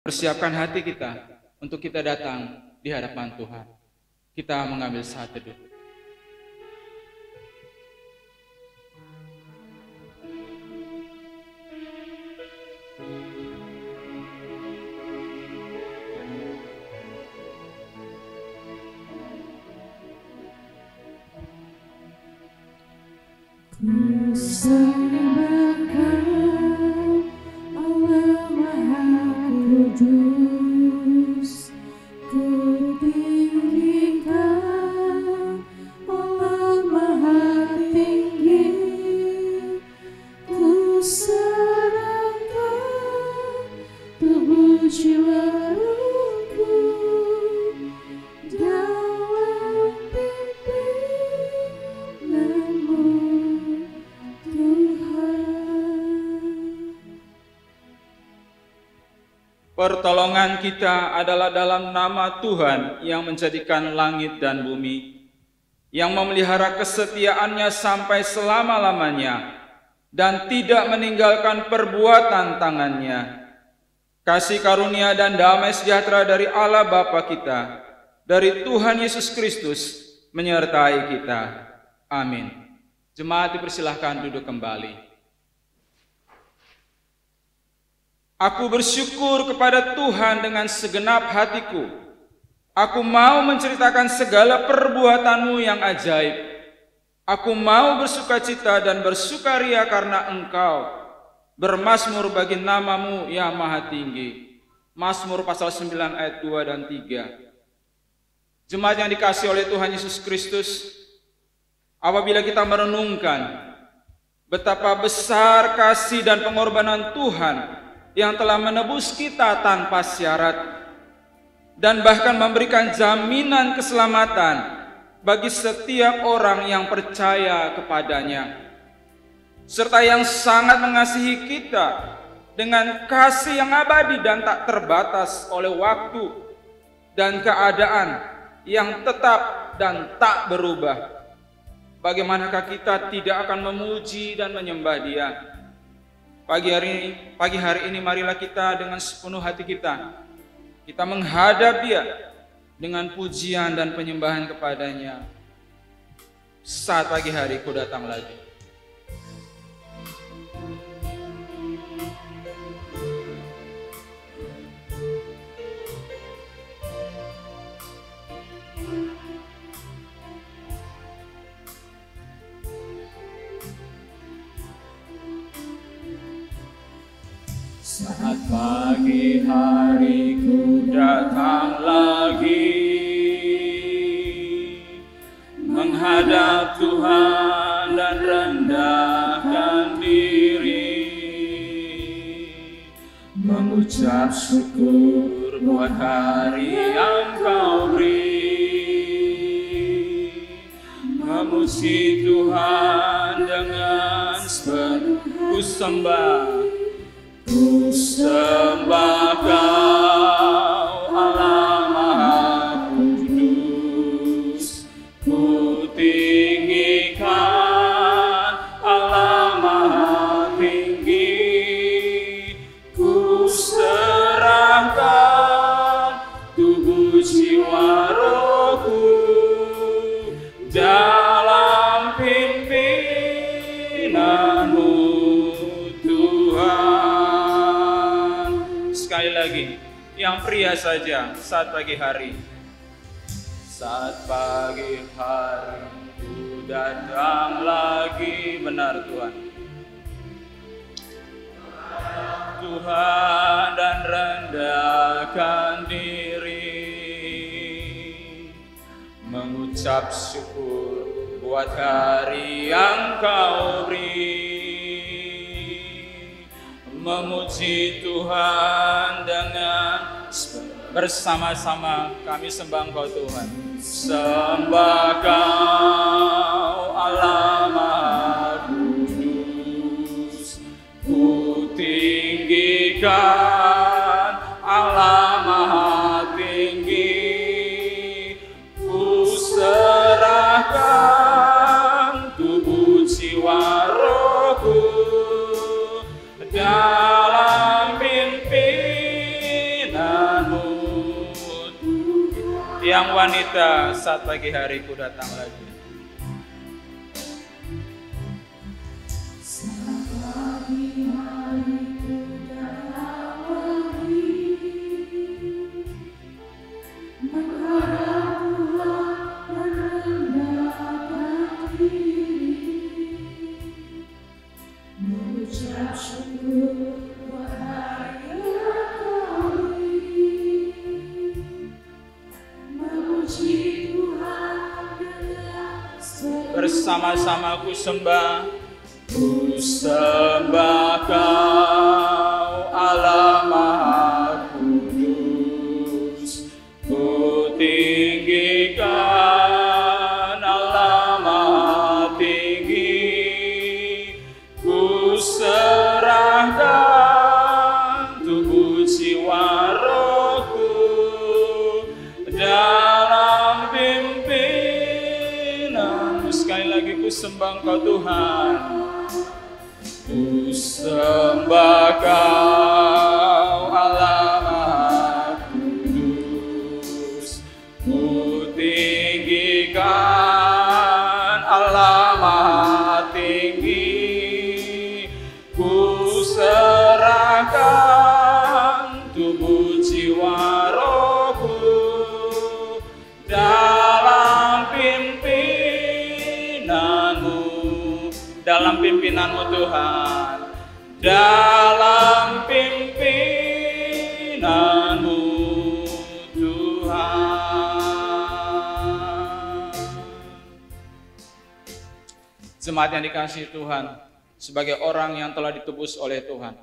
Persiapkan hati kita untuk kita datang di hadapan Tuhan. Kita mengambil saat teduh. Allah Maha Kudus, kutinggikan Allah Maha Tinggi, ku serahkan tubuh jiwa ruhku dalam pimpinanmu, Pertolongan kita adalah dalam nama Tuhan yang menjadikan langit dan bumi, yang memelihara kesetiaannya sampai selama-lamanya dan tidak meninggalkan perbuatan tangannya. Kasih karunia dan damai sejahtera dari Allah Bapa kita, dari Tuhan Yesus Kristus menyertai kita. Amin. Jemaat dipersilahkan duduk kembali. Aku bersyukur kepada Tuhan dengan segenap hatiku. Aku mau menceritakan segala perbuatan-Mu yang ajaib. Aku mau bersukacita dan bersukaria karena Engkau. Bermazmur bagi nama-Mu yang maha tinggi. Mazmur pasal 9 ayat 2 dan 3. Jemaat yang dikasihi oleh Tuhan Yesus Kristus, apabila kita merenungkan betapa besar kasih dan pengorbanan Tuhan yang telah menebus kita tanpa syarat dan bahkan memberikan jaminan keselamatan bagi setiap orang yang percaya kepadanya, serta yang sangat mengasihi kita dengan kasih yang abadi dan tak terbatas oleh waktu dan keadaan yang tetap dan tak berubah. Bagaimanakah kita tidak akan memuji dan menyembah Dia? Pagi hari ini marilah kita dengan sepenuh hati kita menghadap Dia dengan pujian dan penyembahan kepadanya. Saat pagi hari ku datang lagi. Saat pagi hari ku datang lagi menghadap Tuhan dan rendahkan diri, mengucap syukur buat hari yang Kau beri, memuji Tuhan dengan sepenuh sembah. Ku sembah Kau Allah Maha Kudus, ku tinggikan Allah Maha Tinggi, ku serahkan tubuh jiwa rohku dalam pimpinanmu Tuhan. Sekali lagi, yang pria saja saat pagi hari. Saat pagi hari ku datang lagi, benar Tuhan. Tuhan dan rendahkan diri, mengucap syukur buat hari yang Kau beri, memuji Tuhan dengan bersama-sama kami sembah Engkau Tuhan. Sembah Kau Allah Maha Kudus, ku tinggikan Allah Maha Tinggi, ku serahkan tubuh jiwa rohku dalam pimpinanmu yang wanita saat pagi hari ku datang lagi. Bersama-sama ku sembah Kau Allah Maha Kudus. Ku tinggikan Allah Maha Tinggi. Ku serahkan tubuh jiwa rohku dalam pimpinanmu. Sekali lagi ku sembah Engkau Tuhan. Ku sembah Kau Allah Maha Kudus. Ku tinggikan Allah Maha Tinggi. Ku serahkan tubuh jiwa rohku dalam pimpinanmu Tuhan, dalam pimpinanmu Tuhan. Jemaat yang dikasihi Tuhan, sebagai orang yang telah ditebus oleh Tuhan,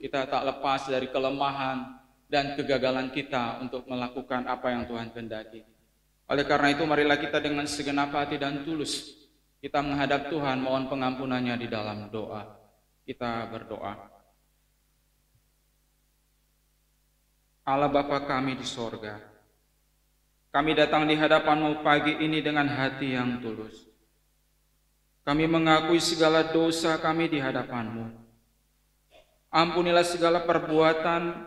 kita tak lepas dari kelemahan dan kegagalan kita untuk melakukan apa yang Tuhan kehendaki. Oleh karena itu, marilah kita dengan segenap hati dan tulus kita menghadap Tuhan, mohon pengampunannya di dalam doa. Kita berdoa. Allah Bapa kami di sorga, kami datang di hadapan-Mu pagi ini dengan hati yang tulus. Kami mengakui segala dosa kami di hadapan-Mu. Ampunilah segala perbuatan,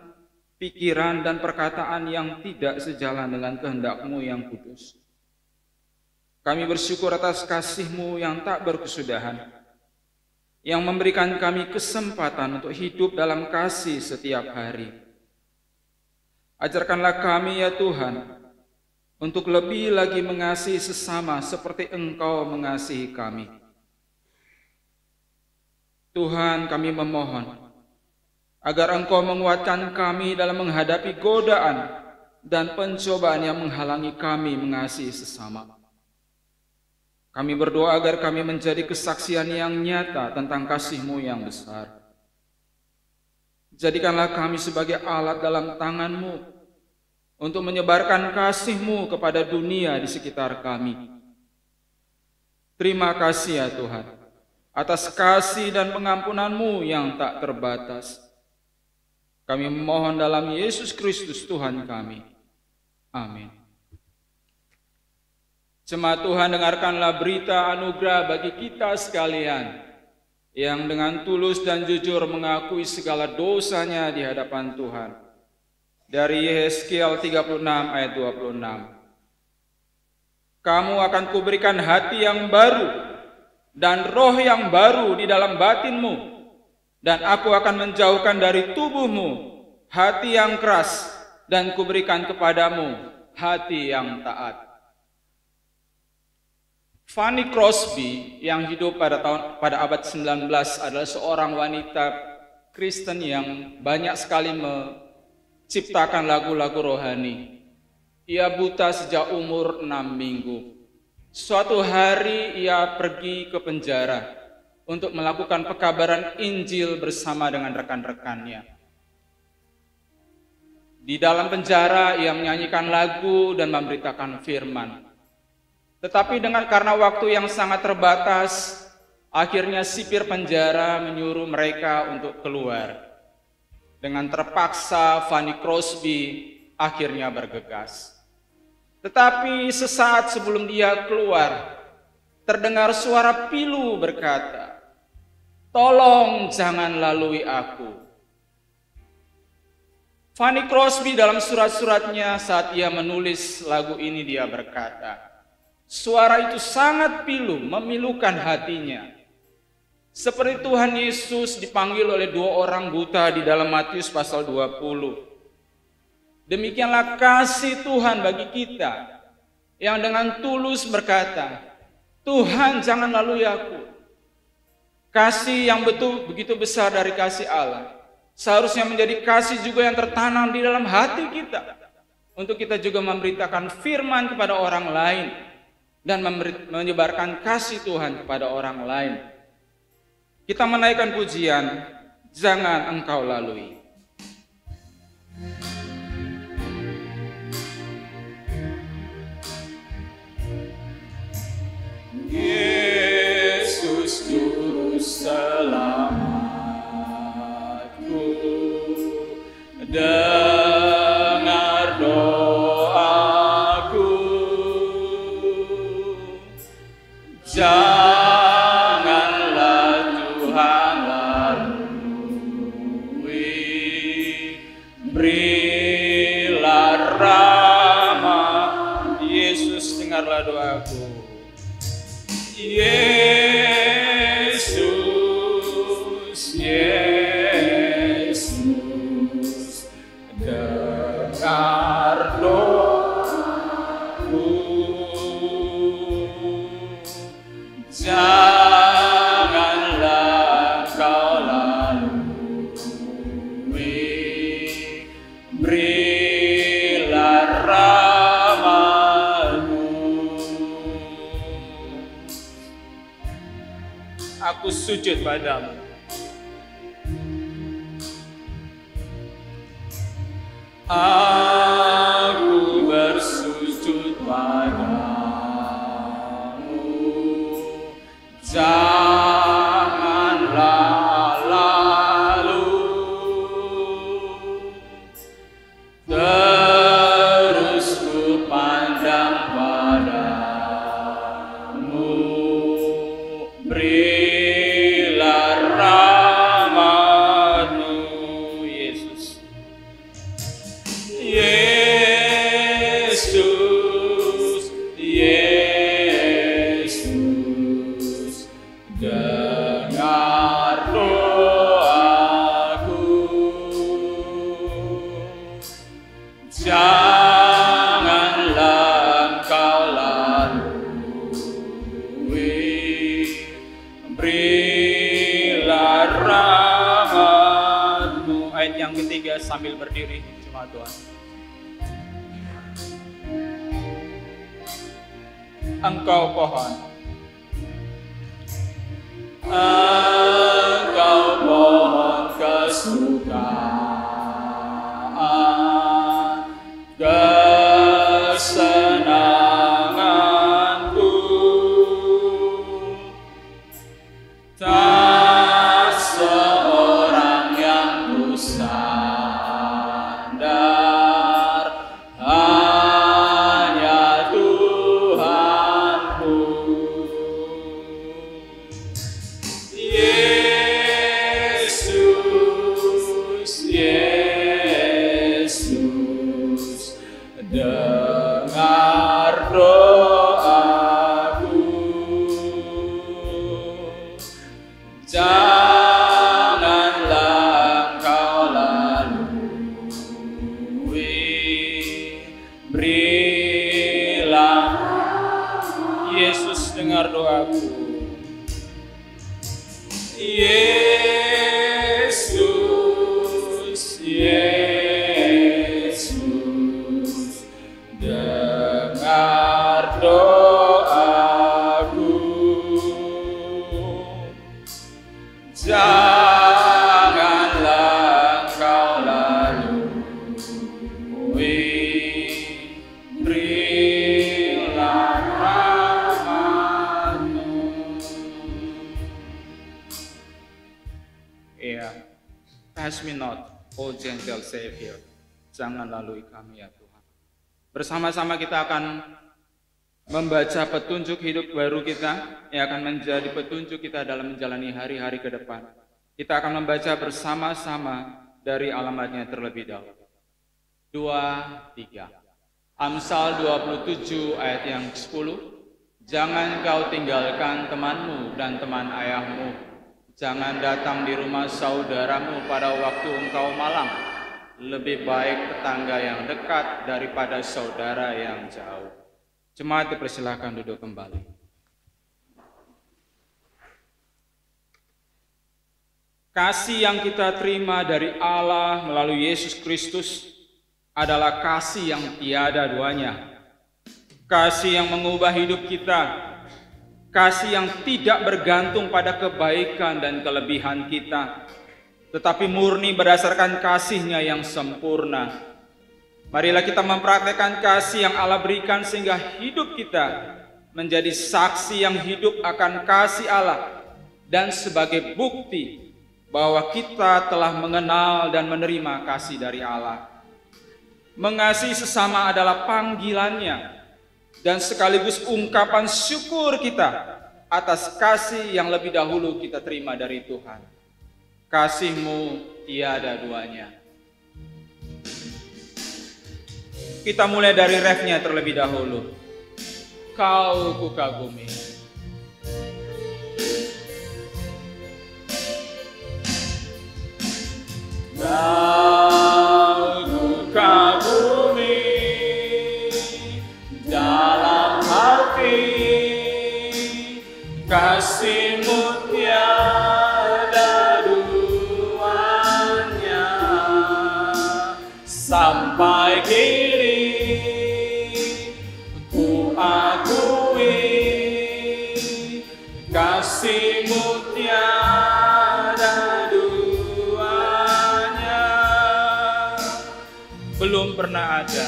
pikiran, dan perkataan yang tidak sejalan dengan kehendak-Mu yang kudus. Kami bersyukur atas kasih-Mu yang tak berkesudahan, yang memberikan kami kesempatan untuk hidup dalam kasih setiap hari. Ajarkanlah kami ya Tuhan, untuk lebih lagi mengasihi sesama seperti Engkau mengasihi kami. Tuhan, kami memohon agar Engkau menguatkan kami dalam menghadapi godaan dan pencobaan yang menghalangi kami mengasihi sesama. Kami berdoa agar kami menjadi kesaksian yang nyata tentang kasih-Mu yang besar. Jadikanlah kami sebagai alat dalam tangan-Mu untuk menyebarkan kasih-Mu kepada dunia di sekitar kami. Terima kasih ya Tuhan, atas kasih dan pengampunan-Mu yang tak terbatas. Kami memohon dalam Yesus Kristus Tuhan kami. Amin. Jemaat Tuhan, dengarkanlah berita anugerah bagi kita sekalian yang dengan tulus dan jujur mengakui segala dosanya di hadapan Tuhan. Dari Yehezkiel 36 ayat 26. Kamu akan kuberikan hati yang baru dan roh yang baru di dalam batinmu, dan aku akan menjauhkan dari tubuhmu hati yang keras dan kuberikan kepadamu hati yang taat. Fanny Crosby yang hidup pada abad 19 adalah seorang wanita Kristen yang banyak sekali menciptakan lagu-lagu rohani. Ia buta sejak umur 6 minggu. Suatu hari ia pergi ke penjara untuk melakukan pekabaran Injil bersama dengan rekan-rekannya. Di dalam penjara ia menyanyikan lagu dan memberitakan firman. Tetapi karena waktu yang sangat terbatas, akhirnya sipir penjara menyuruh mereka untuk keluar. Dengan terpaksa Fanny Crosby akhirnya bergegas. Tetapi sesaat sebelum dia keluar, terdengar suara pilu berkata, "Tolong jangan lalui aku." Fanny Crosby dalam surat-suratnya saat ia menulis lagu ini dia berkata, suara itu sangat pilu, memilukan hatinya. Seperti Tuhan Yesus dipanggil oleh 2 orang buta di dalam Matius pasal 20. Demikianlah kasih Tuhan bagi kita yang dengan tulus berkata, Tuhan jangan lalui aku. Kasih yang begitu besar dari kasih Allah seharusnya menjadi kasih juga yang tertanam di dalam hati kita, untuk kita juga memberitakan firman kepada orang lain dan menyebarkan kasih Tuhan kepada orang lain. Kita menaikkan pujian, jangan engkau lalui. Yesus Juru Selamat, dengar doaku, janganlah Tuhan lalui, berilah rahmat. Yesus, dengarlah doaku. Yesus, Yesus, dengar doaku, janganlah kau lalui, berilah rahmat-Mu. Aku sujud padamu. Aku bersujud padamu, janganlah lalu, terus ku pandang padamu, berilah rahmat-Mu. Yesus, Yesus, Yesus, dengar doaku, janganlah engkau lalui, berilah rahmat-Mu. Ayat yang ketiga sambil berdiri, jemaat Tuhan. Engkau pohon, engkau pohon kesukaan, kesenanganku, tak seorang yang ku sandar, hanya Tuhanku. Yesus, Yesus, dengar doaku, janganlah engkau lalui, berilah. Yesus, dengar doaku. Yesus, Yesus, dengar doaku, janganlah engkau lalui, berilah rahmat-Mu. Pass me not, O gentle Savior. Jangan lalui kami ya Tuhan. Bersama-sama kita akan membaca petunjuk hidup baru kita yang akan menjadi petunjuk kita dalam menjalani hari-hari ke depan. Kita akan membaca bersama-sama dari alamatnya terlebih dahulu. 2, 3. Amsal 27 ayat yang 10. Jangan kau tinggalkan temanmu dan teman ayahmu. Jangan datang di rumah saudaramu pada waktu engkau malam. Lebih baik tetangga yang dekat daripada saudara yang jauh. Jemaat dipersilakan duduk kembali. Kasih yang kita terima dari Allah melalui Yesus Kristus adalah kasih yang tiada duanya. Kasih yang mengubah hidup kita. Kasih yang tidak bergantung pada kebaikan dan kelebihan kita, tetapi murni berdasarkan kasih-Nya yang sempurna. Marilah kita mempraktekkan kasih yang Allah berikan sehingga hidup kita menjadi saksi yang hidup akan kasih Allah dan sebagai bukti bahwa kita telah mengenal dan menerima kasih dari Allah. Mengasihi sesama adalah panggilannya dan sekaligus ungkapan syukur kita atas kasih yang lebih dahulu kita terima dari Tuhan. Kasih-Mu tiada duanya. Kita mulai dari refnya terlebih dahulu. Kau kukagumi. Kau kukagumi dalam hati, kasih-Mu tiada duanya. Sampai kini ku akui kasih-Mu tiada duanya. Belum pernah ada,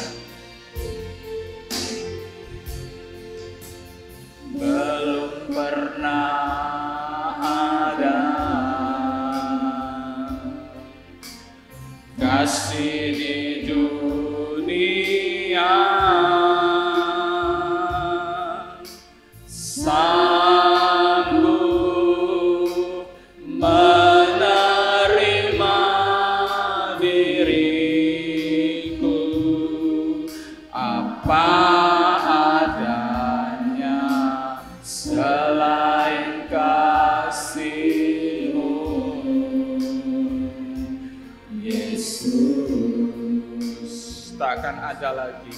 belum pernah ada kasih di dunia sanggup menerima diriku apa adanya selain kasih-Mu, Yesus. Takkan ada lagi,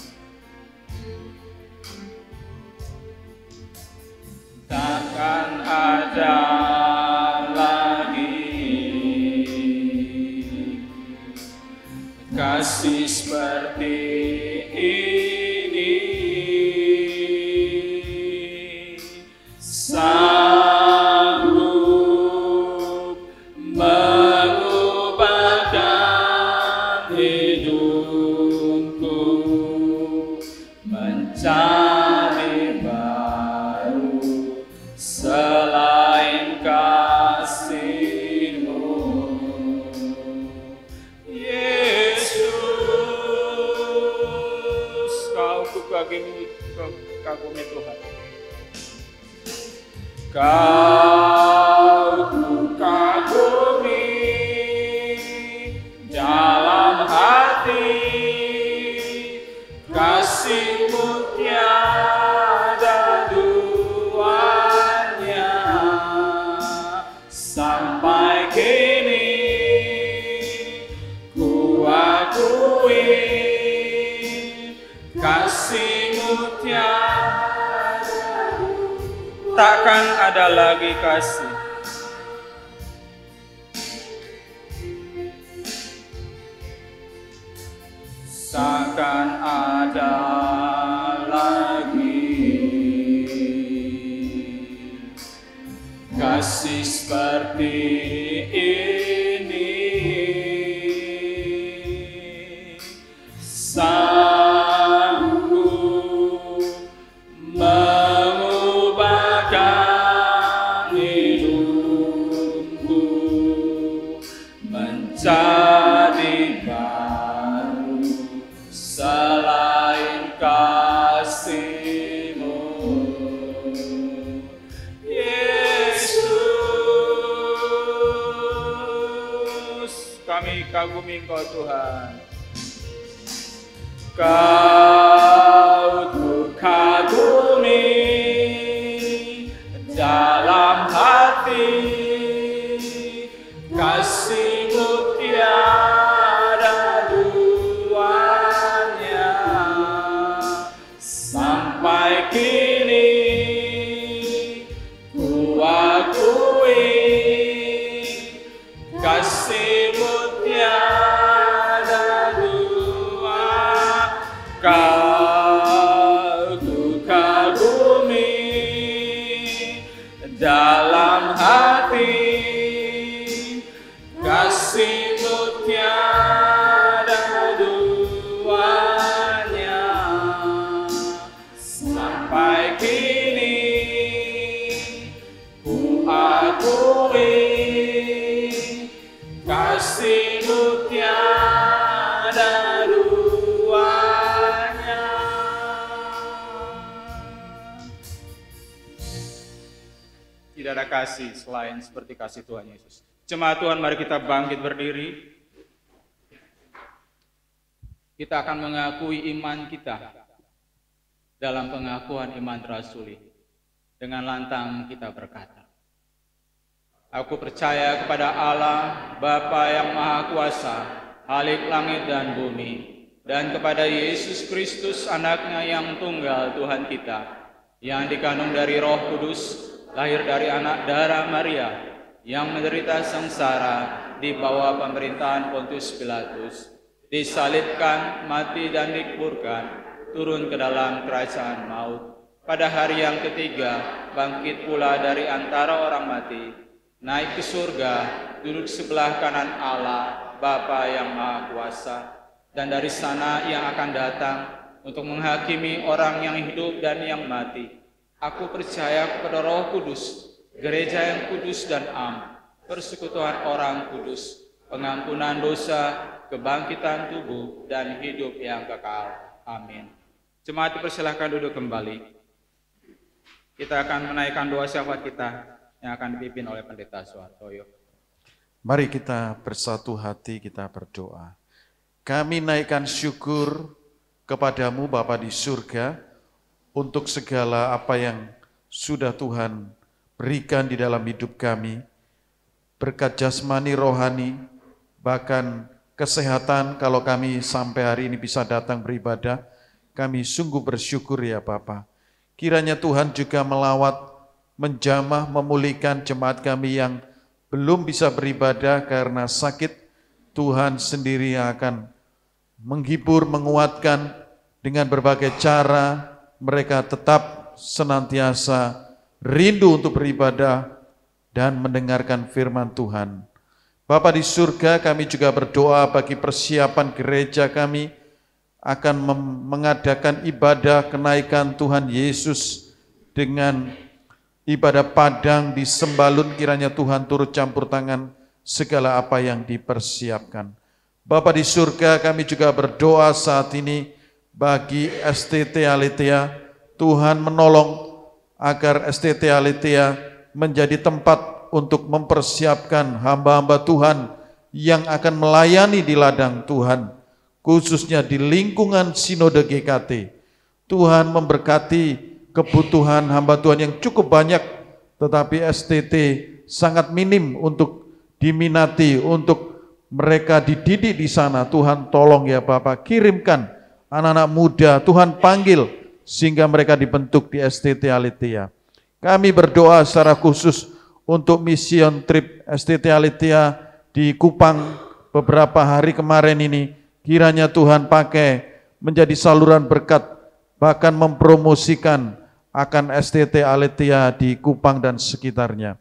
takkan ada lagi kasih seperti ini. Sanggup mengubahkan hidupku menjadi baru selain kasih-Mu, Yesus. Kau kukagumi Tuhan. Kau kukagumi dalam hati, kasih-Mu tiada duanya. Sampai kini ku akui kasih-Mu tiada. Takkan ada lagi kasih. Takkan ada lagi kasih seperti ini. Sanggup mengubahkan hidupku menjadi baru selain kasih-Mu, Yesus. Kami kagumi Engkau Tuhan. Kau kagumi dalam hati, kasih-Mu tiada duanya. Sampai kini ku akui kasih-Mu tiada dua. Kau ku kagumi dalam hati, kasih-Mu tiada duanya. Sampai kini ku akui kasih-Mu tiada duanya. Tidak ada kasih selain seperti kasih Tuhan Yesus. Jemaat Tuhan, mari kita bangkit berdiri. Kita akan mengakui iman kita dalam pengakuan iman rasuli. Dengan lantang kita berkata, aku percaya kepada Allah, Bapa yang Maha Kuasa, Khalik langit dan bumi, dan kepada Yesus Kristus, anaknya yang tunggal Tuhan kita, yang dikandung dari Roh Kudus, lahir dari anak darah Maria, yang menderita sengsara di bawah pemerintahan Pontius Pilatus, disalibkan, mati dan dikuburkan, turun ke dalam kerajaan maut. Pada hari yang ketiga, bangkit pula dari antara orang mati, naik ke surga, duduk sebelah kanan Allah, Bapa yang Maha Kuasa, dan dari sana yang akan datang untuk menghakimi orang yang hidup dan yang mati. Aku percaya kepada Roh Kudus, gereja yang kudus dan am, persekutuan orang kudus, pengampunan dosa, kebangkitan tubuh, dan hidup yang kekal. Amin. Jemaat dipersilahkan duduk kembali. Kita akan menaikkan doa syafaat kita yang akan dipimpin oleh Pendeta Suhartoyo. Mari kita bersatu hati, kita berdoa. Kami naikkan syukur kepadamu Bapa di surga, untuk segala apa yang sudah Tuhan berikan di dalam hidup kami, berkat jasmani, rohani, bahkan kesehatan. Kalau kami sampai hari ini bisa datang beribadah, kami sungguh bersyukur ya Bapa. Kiranya Tuhan juga melawat, menjamah, memulihkan jemaat kami yang belum bisa beribadah karena sakit. Tuhan sendiri yang akan menghibur, menguatkan dengan berbagai cara. Mereka tetap senantiasa rindu untuk beribadah dan mendengarkan firman Tuhan. Bapa di surga, kami juga berdoa bagi persiapan gereja kami akan mengadakan ibadah kenaikan Tuhan Yesus dengan ibadah padang di Sembalun. Kiranya Tuhan turut campur tangan segala apa yang dipersiapkan. Bapa di surga, kami juga berdoa saat ini bagi STT Aletheia. Tuhan menolong agar STT Aletheia menjadi tempat untuk mempersiapkan hamba-hamba Tuhan yang akan melayani di ladang Tuhan, khususnya di lingkungan Sinode GKT. Tuhan memberkati kebutuhan hamba Tuhan yang cukup banyak, tetapi STT sangat minim untuk diminati, untuk mereka dididik di sana. Tuhan tolong ya Bapak, kirimkan anak-anak muda, Tuhan panggil sehingga mereka dibentuk di STT Aletheia. Kami berdoa secara khusus untuk mission trip STT Aletheia di Kupang beberapa hari kemarin ini. Kiranya Tuhan pakai menjadi saluran berkat, bahkan mempromosikan akan STT Aletheia di Kupang dan sekitarnya.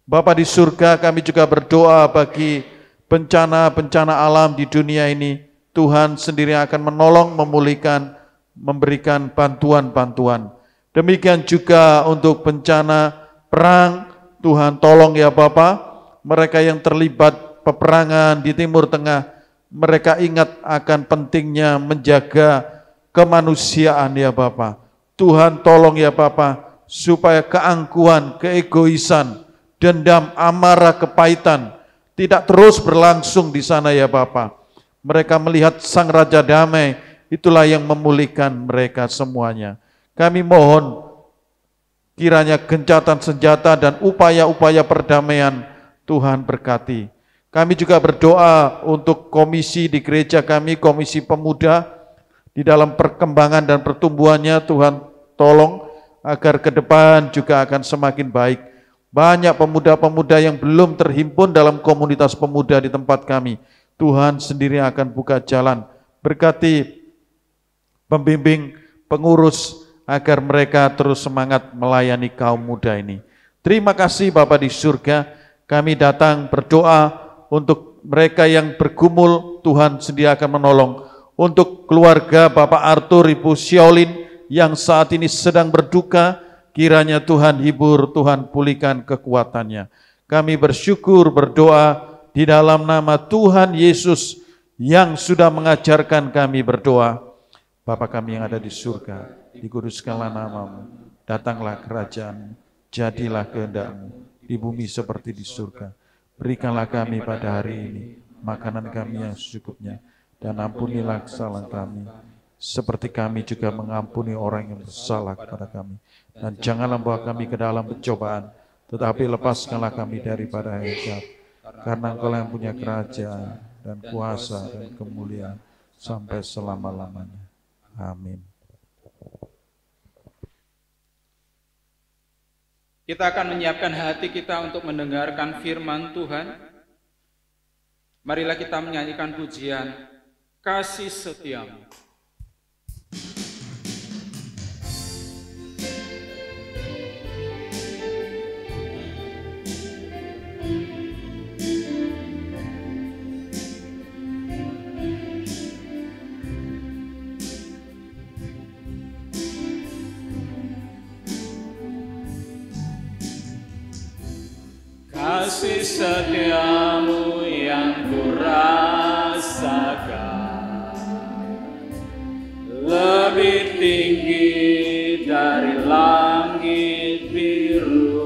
Bapa di surga, kami juga berdoa bagi bencana-bencana alam di dunia ini. Tuhan sendiri akan menolong, memulihkan, memberikan bantuan-bantuan. Demikian juga untuk bencana perang, Tuhan tolong ya Bapa, mereka yang terlibat peperangan di Timur Tengah, mereka ingat akan pentingnya menjaga kemanusiaan ya Bapa. Tuhan tolong ya Bapa, supaya keangkuhan, keegoisan, dendam, amarah, kepahitan tidak terus berlangsung di sana ya Bapa. Mereka melihat Sang Raja Damai itulah yang memulihkan mereka semuanya. Kami mohon kiranya gencatan senjata dan upaya-upaya perdamaian Tuhan berkati. Kami juga berdoa untuk komisi di gereja kami, komisi pemuda, di dalam perkembangan dan pertumbuhannya Tuhan tolong agar ke depan juga akan semakin baik. Banyak pemuda-pemuda yang belum terhimpun dalam komunitas pemuda di tempat kami. Tuhan sendiri akan buka jalan. Berkati pembimbing, pengurus, agar mereka terus semangat melayani kaum muda ini. Terima kasih Bapa di surga, kami datang berdoa untuk mereka yang bergumul, Tuhan sendiri akan menolong. Untuk keluarga Bapak Arthur, Ibu Siolin yang saat ini sedang berduka, kiranya Tuhan hibur, Tuhan pulihkan kekuatannya. Kami bersyukur berdoa di dalam nama Tuhan Yesus yang sudah mengajarkan kami berdoa. Bapa kami yang ada di surga, dikuduskanlah namamu, datanglah kerajaan, jadilah kehendak-Mu di bumi seperti di surga. Berikanlah kami pada hari ini makanan kami yang secukupnya, dan ampunilah kesalahan kami, seperti kami juga mengampuni orang yang bersalah kepada kami. Dan janganlah bawa kami ke dalam pencobaan, tetapi lepaskanlah kami daripada yang jahat. Karena Engkau yang punya kerajaan dan kuasa dan kemuliaan sampai selama-lamanya. Amin. Kita akan menyiapkan hati kita untuk mendengarkan firman Tuhan. Marilah kita menyanyikan pujian Kasih Setiamu. Kasih setiamu yang kurasakan lebih tinggi dari langit biru.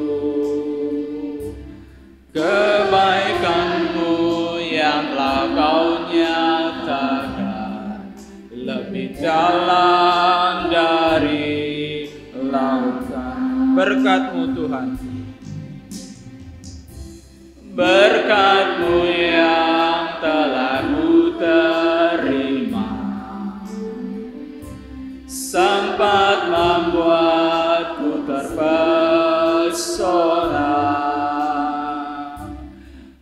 Kebaikanmu yang telah kau nyatakan lebih dalam dari lautan. Berkat-Mu Tuhan, berkat-Mu yang telah ku terima, sempat membuatku terpesona.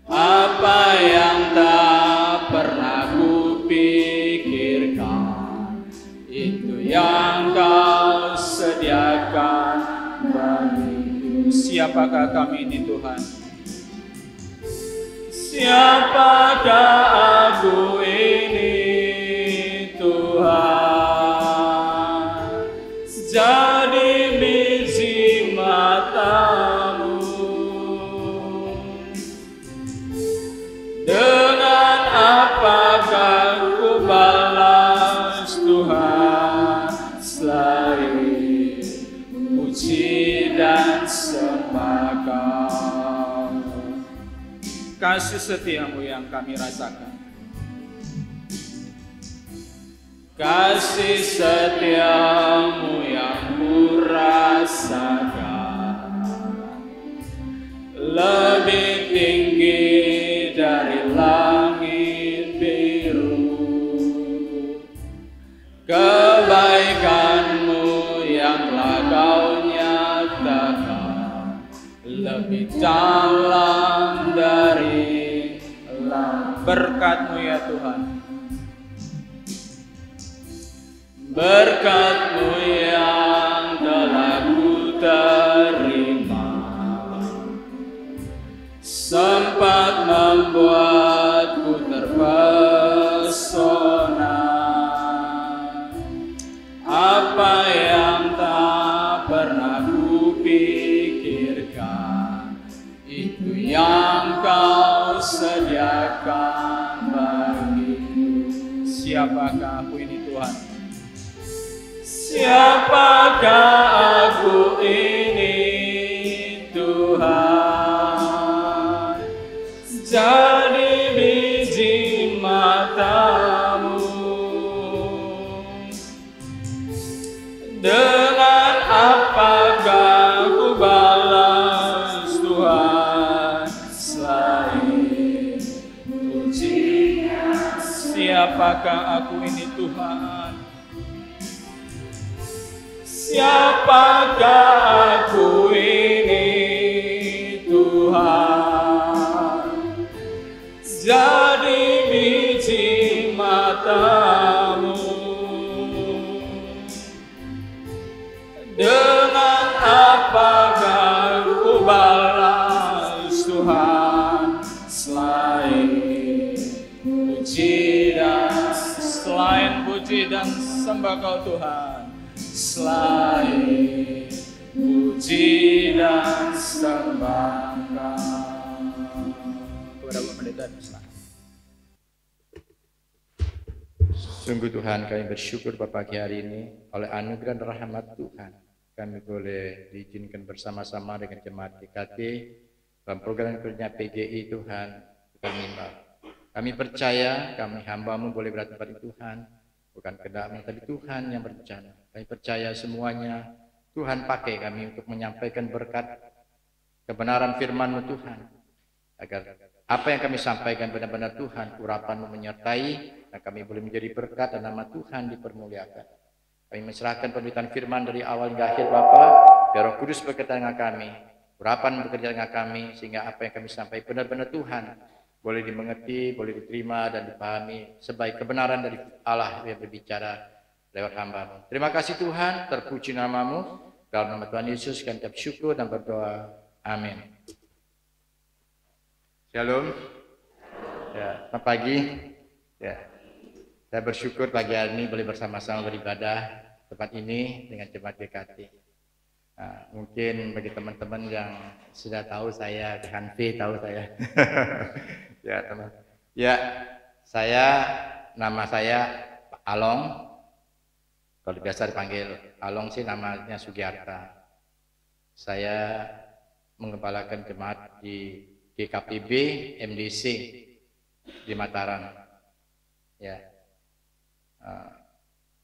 Apa yang tak pernah ku pikirkan, itu yang Kau sediakan bagiku. Siapakah kami ini Tuhan? Siapakah aku ini Tuhan? Jadi biji mata-Mu. Dengan apakah ku balas Tuhan selain puji dan sembah Kau? Kasih setiamu yang kami rasakan. Kasih setiamu yang ku rasakan lebih tinggi dari langit biru. Kebaikan-Mu yang telah Kau nyatakan lebih dalam dari langit. Berkat-Mu ya Tuhan, berkat-Mu yang telah ku terima, sempat membuatku terpesona. Apa yang tak pernah ku pikirkan, itu yang Kau sediakan bagiku. Siapakah aku ini Tuhan? Siapakah aku ini Tuhan? Jadi biji mata-Mu. Dengan apakah ku balas Tuhan selain pujian? Siapakah aku ini Tuhan? Siapakah aku ini Tuhan? Jadi biji matamu. Dengan apakah ku balas Tuhan selain puji dan sembah Kau Tuhan, selain puji dan sembah Kau. Kepada Bapak Pendeta, silakan. Sungguh Tuhan, kami bersyukur pada pagi hari ini oleh anugerah dan rahmat Tuhan. Kami boleh diizinkan bersama-sama dengan jemaat GKT dalam program kerja PGI Tuhan. Kami percaya kami hamba-Mu boleh berada di Tuhan, bukan kehendak-Mu tapi Tuhan yang berencana. Kami percaya semuanya Tuhan pakai kami untuk menyampaikan berkat kebenaran firman-Mu Tuhan, agar apa yang kami sampaikan benar-benar Tuhan, urapan-Mu menyertai, dan kami boleh menjadi berkat dan nama Tuhan dipermuliakan. Kami menyerahkan pemberitaan firman dari awal hingga akhir Bapa, biar Roh Kudus bekerja dengan kami, urapan bekerja dengan kami, sehingga apa yang kami sampaikan benar-benar Tuhan boleh dimengerti, boleh diterima dan dipahami sebagai kebenaran dari Allah yang berbicara lewat hamba-Mu. Terima kasih Tuhan, terpuji nama-Mu, dalam nama Tuhan Yesus kami ucap syukur dan berdoa. Amin. Shalom. Ya, selamat pagi. Ya, saya bersyukur pagi hari ini boleh bersama-sama beribadah tempat ini dengan jemaat GKT. Nah, mungkin bagi teman-teman yang sudah tahu saya, Hanfi tahu saya. Ya teman. Ya, nama saya Pak Along. Kalau biasa dipanggil Along sih namanya Sugiarta. Saya mengembalakan jemaat di GKPB MDC di Mataram. Ya,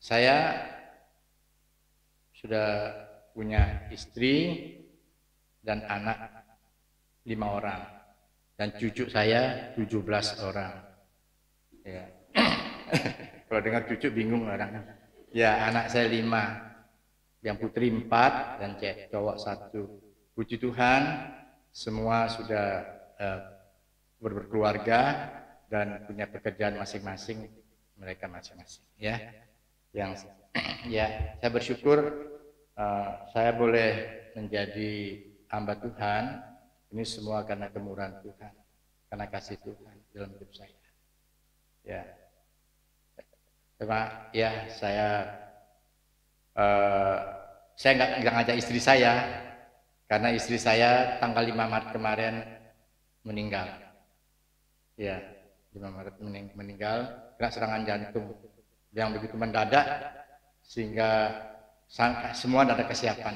saya sudah punya istri dan anak 5 orang, dan cucu saya 17 orang. Ya. Kalau dengar cucu bingung orang. Ya, anak saya 5, yang putri 4 dan cowok 1. Puji Tuhan, semua sudah berkeluarga dan punya pekerjaan masing-masing, mereka masing-masing. Ya, ya, saya bersyukur saya boleh menjadi hamba Tuhan. Ini semua karena kemurahan Tuhan, karena kasih Tuhan dalam hidup saya. Ya, saya nggak ngajak istri saya, karena istri saya tanggal 5 Maret kemarin meninggal. Ya, 5 Maret meninggal kena serangan jantung yang begitu mendadak, sehingga semua tidak ada kesiapan.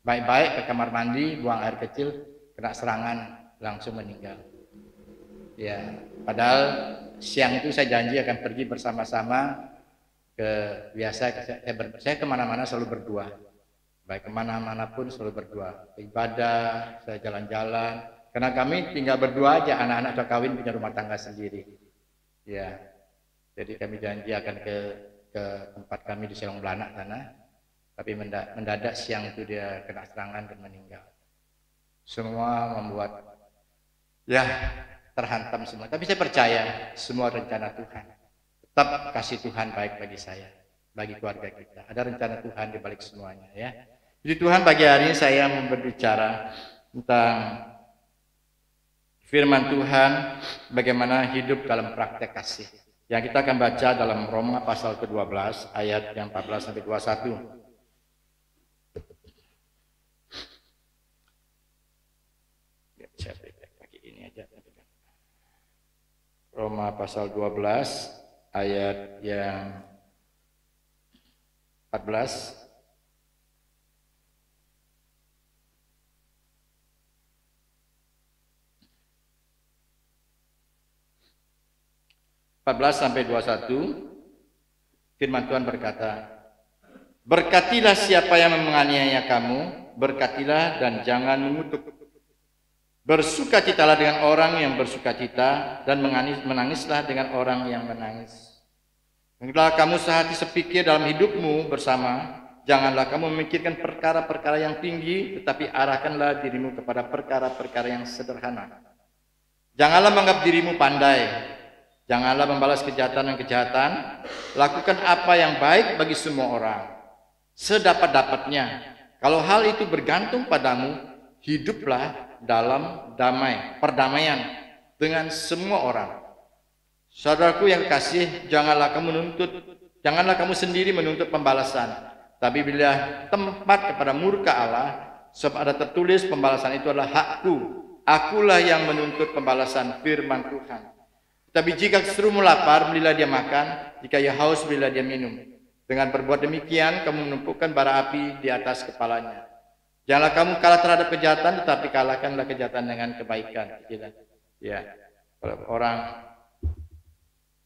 Baik-baik ke kamar mandi, buang air kecil, kena serangan, langsung meninggal. Ya, padahal siang itu saya janji akan pergi bersama-sama saya kemana-mana selalu berdua. Baik kemana-mana pun selalu berdua. Ibadah, saya jalan-jalan. Karena kami tinggal berdua aja, anak-anak sudah kawin punya rumah tangga sendiri. Ya, jadi kami janji akan ke tempat kami di Selong Belanak sana. Tapi mendadak siang itu dia kena serangan dan meninggal. Semua membuat terhantam semua. Tapi saya percaya semua rencana Tuhan. Tetap kasih Tuhan baik bagi saya, bagi keluarga kita. Ada rencana Tuhan di balik semuanya, ya. Jadi Tuhan pagi hari ini saya mau berbicara tentang firman Tuhan, bagaimana hidup dalam praktek kasih. Yang kita akan baca dalam Roma pasal ke-12 ayat yang 14 sampai 21. Roma pasal 12 ayat yang 14. Sampai 21, firman Tuhan berkata, Berkatilah siapa yang menganiaya kamu, berkatilah dan jangan mengutuk. Bersukacitalah dengan orang yang bersukacita, dan menangislah dengan orang yang menangis. Hendaklah kamu sehati sepikir dalam hidupmu bersama. Janganlah kamu memikirkan perkara-perkara yang tinggi, tetapi arahkanlah dirimu kepada perkara-perkara yang sederhana. Janganlah menganggap dirimu pandai. Janganlah membalas kejahatan dan kejahatan. Lakukan apa yang baik bagi semua orang, sedapat-dapatnya. Kalau hal itu bergantung padamu, hiduplah dalam perdamaian dengan semua orang. Saudaraku yang kasih, janganlah kamu sendiri menuntut pembalasan. Tapi bila tempat kepada murka Allah, sebab ada tertulis pembalasan itu adalah hakku. Akulah yang menuntut pembalasan, firman Tuhan. Tapi jika serumu lapar, berilah dia makan. Jika ia haus, berilah dia minum. Dengan berbuat demikian, kamu menumpukan bara api di atas kepalanya. Janganlah kamu kalah terhadap kejahatan, tetapi kalahkanlah kejahatan dengan kebaikan. Ya, kalau orang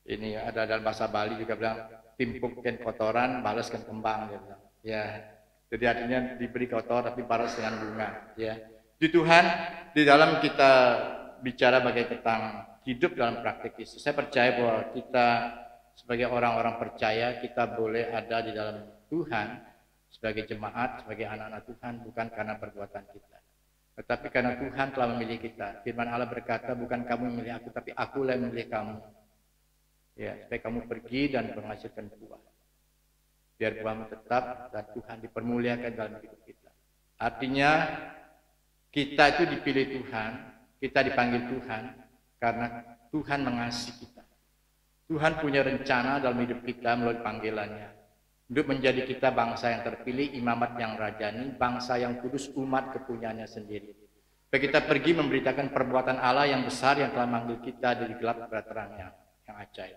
ini ada dalam bahasa Bali juga bilang, timpukkan kotoran, balaskan kembang. Dia bilang. Ya, jadi artinya diberi kotor tapi balas dengan bunga. Ya, di Tuhan, di dalam kita bicara bagaimana tentang hidup dalam praktik Yesus, saya percaya bahwa kita sebagai orang-orang percaya, kita boleh ada di dalam Tuhan sebagai jemaat, sebagai anak-anak Tuhan, bukan karena perbuatan kita, tetapi karena Tuhan telah memilih kita. Firman Allah berkata, bukan kamu memilih aku, tapi akulah yang memilih kamu. Ya, supaya kamu pergi dan menghasilkan buah. Biar buahmu tetap dan Tuhan dipermuliakan dalam hidup kita. Artinya kita itu dipilih Tuhan, kita dipanggil Tuhan karena Tuhan mengasihi kita. Tuhan punya rencana dalam hidup kita melalui panggilannya untuk menjadi kita bangsa yang terpilih, imamat yang rajani, bangsa yang kudus, umat kepunyaannya sendiri. Supaya kita pergi memberitakan perbuatan Allah yang besar yang telah memanggil kita dari gelap kepada terang yang ajaib.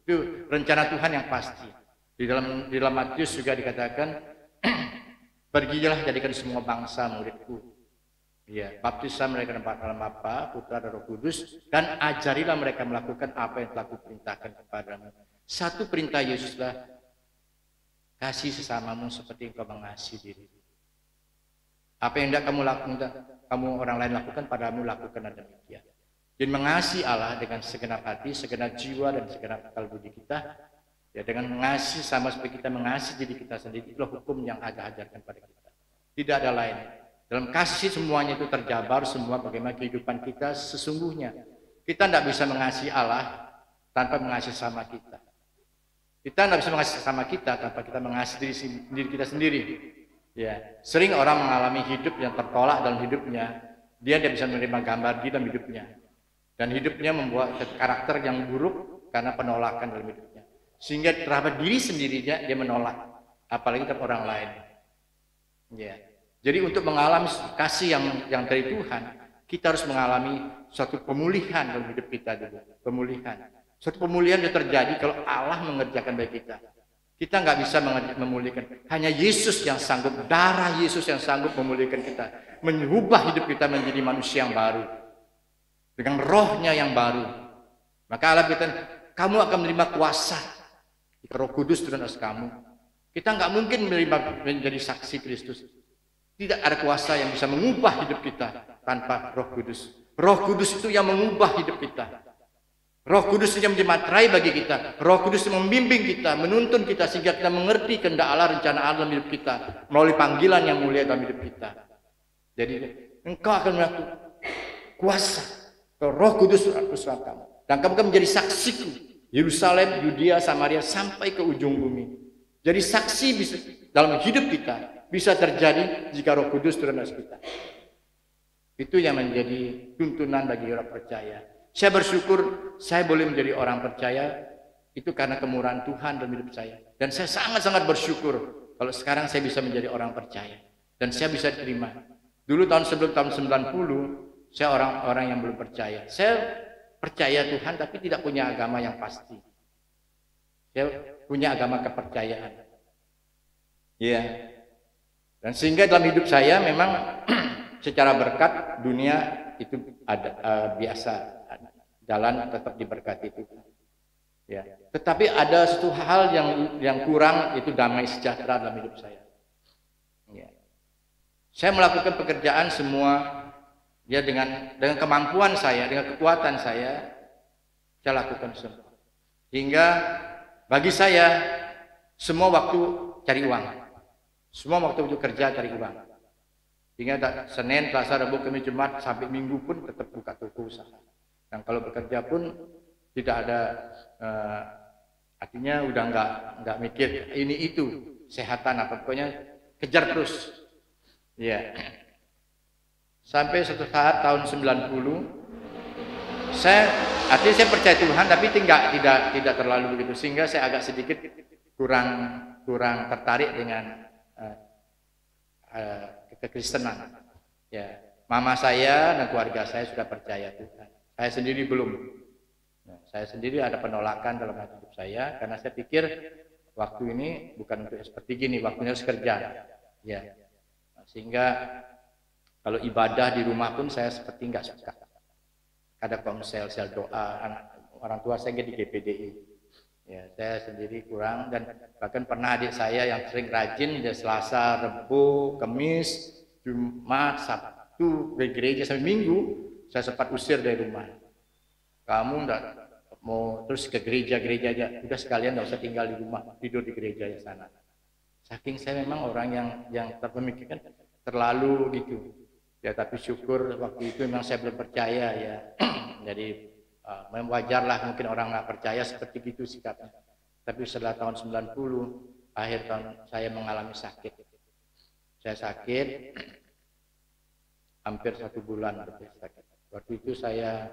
Itu rencana Tuhan yang pasti. Di dalam Matius juga dikatakan, pergilah jadikan semua bangsa muridku. Ya, baptislah mereka dalam Bapa, Putra dan Roh Kudus, dan ajarilah mereka melakukan apa yang telah kuperintahkan kepadamu. Satu perintah Yesuslah, kasih sesamamu seperti engkau mengasihi diri. Apa yang hendak kamu orang lain lakukan padamu, lakukanlah demikian. Dan mengasihi Allah dengan segenap hati, segenap jiwa, dan segenap akal budi kita. Ya, dengan mengasihi sama seperti kita mengasihi diri kita sendiri, itulah hukum yang ada ajarkan pada kita. Tidak ada lain. Dalam kasih semuanya itu terjabar semua bagaimana kehidupan kita sesungguhnya. Kita tidak bisa mengasihi Allah tanpa mengasihi sama kita. Kita tidak bisa mengasihi sama kita tanpa kita mengasihi diri kita sendiri. Ya, sering orang mengalami hidup yang tertolak dalam hidupnya. Dia tidak bisa menerima gambar di dalam hidupnya. Dan hidupnya membuat karakter yang buruk karena penolakan dalam hidupnya. Sehingga terhadap diri sendirinya dia menolak, apalagi terhadap orang lain. Ya. Jadi untuk mengalami kasih yang dari Tuhan, kita harus mengalami suatu pemulihan dalam hidup kita dulu. Pemulihan. Suatu pemulihan yang terjadi kalau Allah mengerjakan bagi kita. Kita nggak bisa memulihkan. Hanya Yesus yang sanggup, darah Yesus yang sanggup memulihkan kita, mengubah hidup kita menjadi manusia yang baru dengan rohnya yang baru. Maka Allah berkata, kamu akan menerima kuasa. Roh Kudus turun atas kamu. Kita nggak mungkin menjadi saksi Kristus. Tidak ada kuasa yang bisa mengubah hidup kita tanpa Roh Kudus. Roh Kudus itu yang mengubah hidup kita. Roh Kudus itu yang menjadi materai bagi kita. Roh Kudus yang membimbing kita, menuntun kita sehingga kita mengerti kehendak Allah, rencana Allah dalam hidup kita melalui panggilan yang mulia dalam hidup kita. Jadi engkau akan melakukan kuasa. Roh Kudus atas kamu. Dan kamu akan menjadi saksiku. Yerusalem, Yudea, Samaria sampai ke ujung bumi. Jadi saksi bisa dalam hidup kita bisa terjadi jika Roh Kudus turun atas kita. Itu yang menjadi tuntunan bagi orang percaya. Saya bersyukur saya boleh menjadi orang percaya itu karena kemurahan Tuhan dalam hidup saya. Dan saya sangat-sangat bersyukur kalau sekarang saya bisa menjadi orang percaya dan saya bisa terima. Dulu sebelum tahun 90 saya orang-orang yang belum percaya. Saya percaya Tuhan tapi tidak punya agama yang pasti. Saya punya agama kepercayaan. Ya. Dan sehingga dalam hidup saya memang secara berkat dunia itu ada biasa jalan tetap diberkati Tuhan. Ya, tetapi ada satu hal yang kurang, itu damai sejahtera dalam hidup saya. Ya. Saya melakukan pekerjaan semua ya dengan kemampuan saya, dengan kekuatan saya lakukan semua. Hingga bagi saya semua waktu cari uang. Semua waktu untuk kerja cari uang. Hingga Senin, Selasa, Rabu, Kamis, Jumat sampai Minggu pun tetap buka toko usaha. Dan kalau bekerja pun tidak ada artinya udah nggak mikir ini itu kesehatan apa, pokoknya kejar terus. Ya. Sampai suatu saat tahun 90 artinya saya percaya Tuhan tapi tidak terlalu begitu, sehingga saya agak sedikit kurang tertarik dengan kekristenan. Ya, mama saya dan keluarga saya sudah percaya Tuhan. Saya sendiri belum. Saya sendiri ada penolakan dalam hidup saya karena saya pikir waktu ini bukan untuk seperti gini, waktunya harus kerja. Ya. Sehingga kalau ibadah di rumah pun saya seperti nggak suka. Ada komsel, sel doa, orang tua saya di GPDI. Ya, saya sendiri kurang, dan bahkan pernah adik saya yang sering rajin dia Selasa, Rabu, Kamis, Jumat, Sabtu ke gereja sampai Minggu, saya sempat usir dari rumah. Kamu enggak mau terus ke gereja aja, udah sekalian enggak usah tinggal di rumah, tidur di gereja di sana. Saking saya memang orang yang terpemikirkan terlalu gitu. Ya, tapi syukur waktu itu memang saya belum percaya ya. Jadi wajarlah mungkin orang nggak percaya seperti itu sikapnya. Tapi setelah tahun 90, akhir tahun saya mengalami sakit. Saya sakit hampir 1 bulan sakit. Waktu itu saya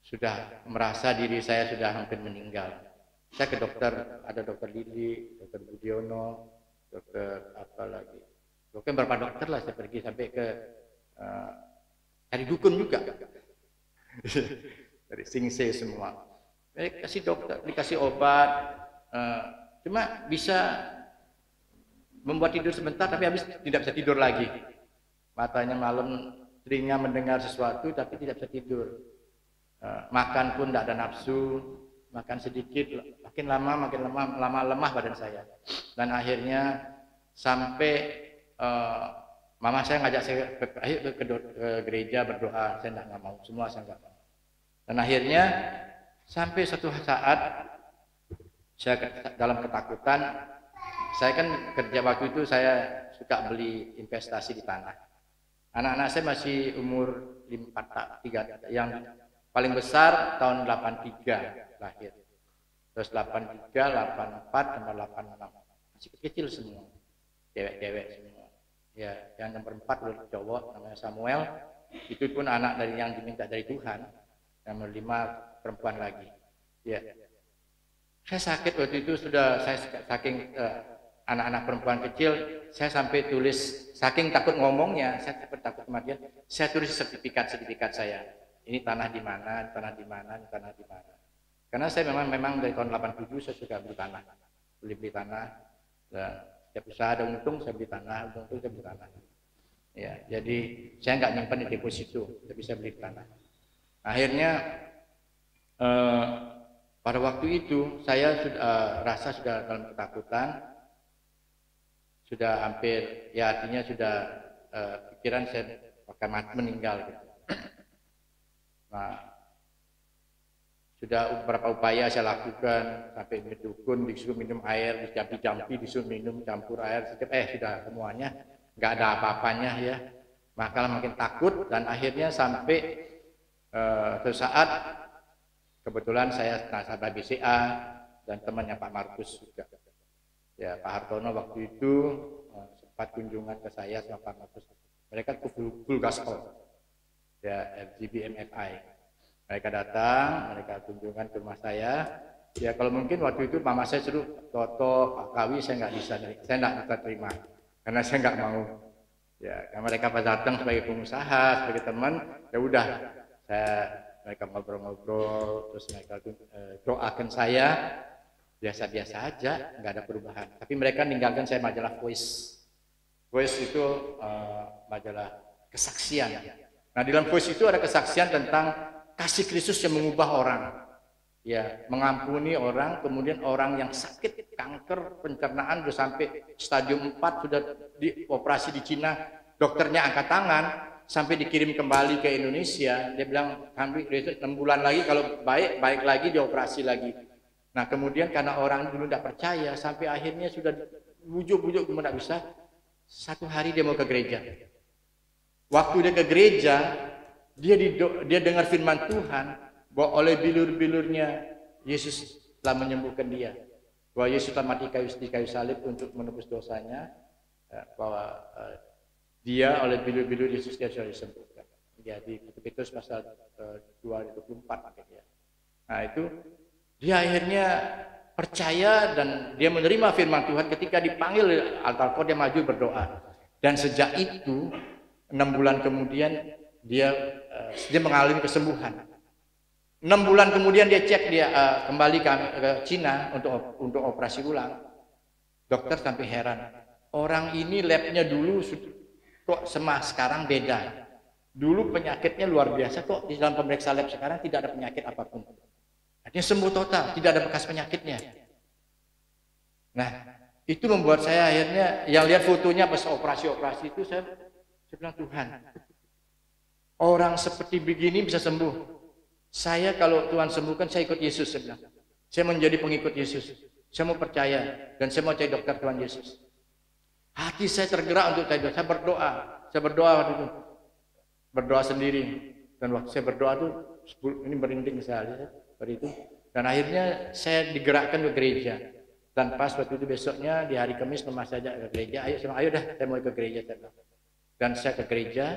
sudah merasa diri saya sudah hampir meninggal. Saya ke dokter, ada dokter Lili, dokter Budiono, dokter apa lagi, dokter berapa dokter lah, saya pergi sampai ke dari dukun juga, dari Singse semua. Kasih dokter, dikasih obat, cuma bisa membuat tidur sebentar, tapi habis tidak bisa tidur lagi. Matanya malam, telinga mendengar sesuatu, tapi tidak bisa tidur. Makan pun tidak ada nafsu, makan sedikit, makin lama lemah badan saya. Dan akhirnya sampai mama saya ngajak saya ke gereja berdoa, saya nggak mau, semua saya nggak mau. Dan akhirnya sampai suatu saat saya dalam ketakutan, saya kan kerja waktu itu saya suka beli investasi di tanah. Anak-anak saya masih umur 3, yang paling besar tahun 83 lahir. Terus 83, 84, sama 86. Masih kecil semua. Cewek-cewek semua. Ya, yang nomor 4 udah cowok namanya Samuel. Itu pun anak dari yang diminta dari Tuhan. Yang nomor 5 perempuan lagi. Ya. Saya sakit waktu itu sudah, saya saking anak-anak perempuan kecil, saya sampai tulis, saking takut ngomongnya, saya takut kematian, saya tulis sertifikat saya. Ini tanah di mana, tanah di mana, tanah di mana. Karena saya memang dari tahun 87 saya suka beli tanah. Beli tanah. Dan setiap usaha ada untung, saya beli tanah, untung saya beli tanah. Ya, jadi saya nggak nyimpan di deposito, tapi saya beli tanah. Akhirnya pada waktu itu saya rasa sudah dalam ketakutan, sudah hampir, ya artinya sudah pikiran saya akan meninggal. Gitu. Nah, sudah beberapa upaya saya lakukan, sampai dukun disuruh minum air, dijampi-jampi disuruh minum campur air, sudah semuanya nggak ada apa-apanya ya, maka makin takut. Dan akhirnya sampai suatu saat kebetulan saya nasabah BCA dan temannya Pak Markus juga, ya Pak Hartono waktu itu sempat kunjungan ke saya sama Pak Markus, mereka ke full gaspol ya, FGBMFI. Mereka datang, mereka kunjungan ke rumah saya. Ya kalau mungkin waktu itu mama saya suruh Toto, Pak Kawi, saya nggak bisa terima karena saya nggak mau. Ya, karena mereka pada datang sebagai pengusaha, sebagai teman, ya udah, mereka ngobrol-ngobrol, terus mereka doakan saya, biasa-biasa aja, nggak ada perubahan. Tapi mereka ninggalkan saya majalah Voice. Voice itu majalah kesaksian. Nah, di dalam Voice itu ada kesaksian tentang kasih Kristus yang mengubah orang. Ya, mengampuni orang, kemudian orang yang sakit kanker pencernaan sudah sampai stadium 4 sudah dioperasi di Cina, dokternya angkat tangan sampai dikirim kembali ke Indonesia. Dia bilang, kami 6 bulan lagi kalau baik lagi dioperasi lagi. Nah, kemudian karena orang dulu tidak percaya sampai akhirnya sudah bujuk-bujuk tidak bisa. Satu hari dia mau ke gereja. Waktu dia ke gereja, dia dengar firman Tuhan bahwa oleh bilur-bilurnya Yesus telah menyembuhkan dia. Bahwa Yesus telah mati di kayu salib untuk menebus dosanya. Bahwa dia oleh bilur-bilur Yesus dia sudah disembuhkan. Jadi Petrus pasal 2:24 ya. Nah itu dia akhirnya percaya dan dia menerima firman Tuhan ketika dipanggil altar call, dia maju berdoa. Dan sejak itu 6 bulan kemudian dia mengalami kesembuhan. 6 bulan kemudian dia cek, dia kembali ke Cina untuk operasi ulang. Dokter sampai heran, orang ini labnya dulu kok sama sekarang beda. Dulu penyakitnya luar biasa, kok di dalam pemeriksa lab sekarang tidak ada penyakit apapun. Artinya sembuh total, tidak ada bekas penyakitnya. Nah, itu membuat saya akhirnya yang lihat fotonya pas operasi itu saya bilang, Tuhan, orang seperti begini bisa sembuh. Saya kalau Tuhan sembuhkan, saya ikut Yesus, saya bilang. Saya menjadi pengikut Yesus. Saya mau percaya dan saya mau cari dokter Tuhan Yesus. Hati saya tergerak untuk cari dokter. Saya berdoa waktu itu. Berdoa sendiri. Dan waktu saya berdoa tuh ini merinding sekali seperti itu. Dan akhirnya saya digerakkan ke gereja. Dan pas waktu itu besoknya di hari Kamis Mas ajak ke gereja. Ayo dah, saya mau ke gereja. Dan saya ke gereja.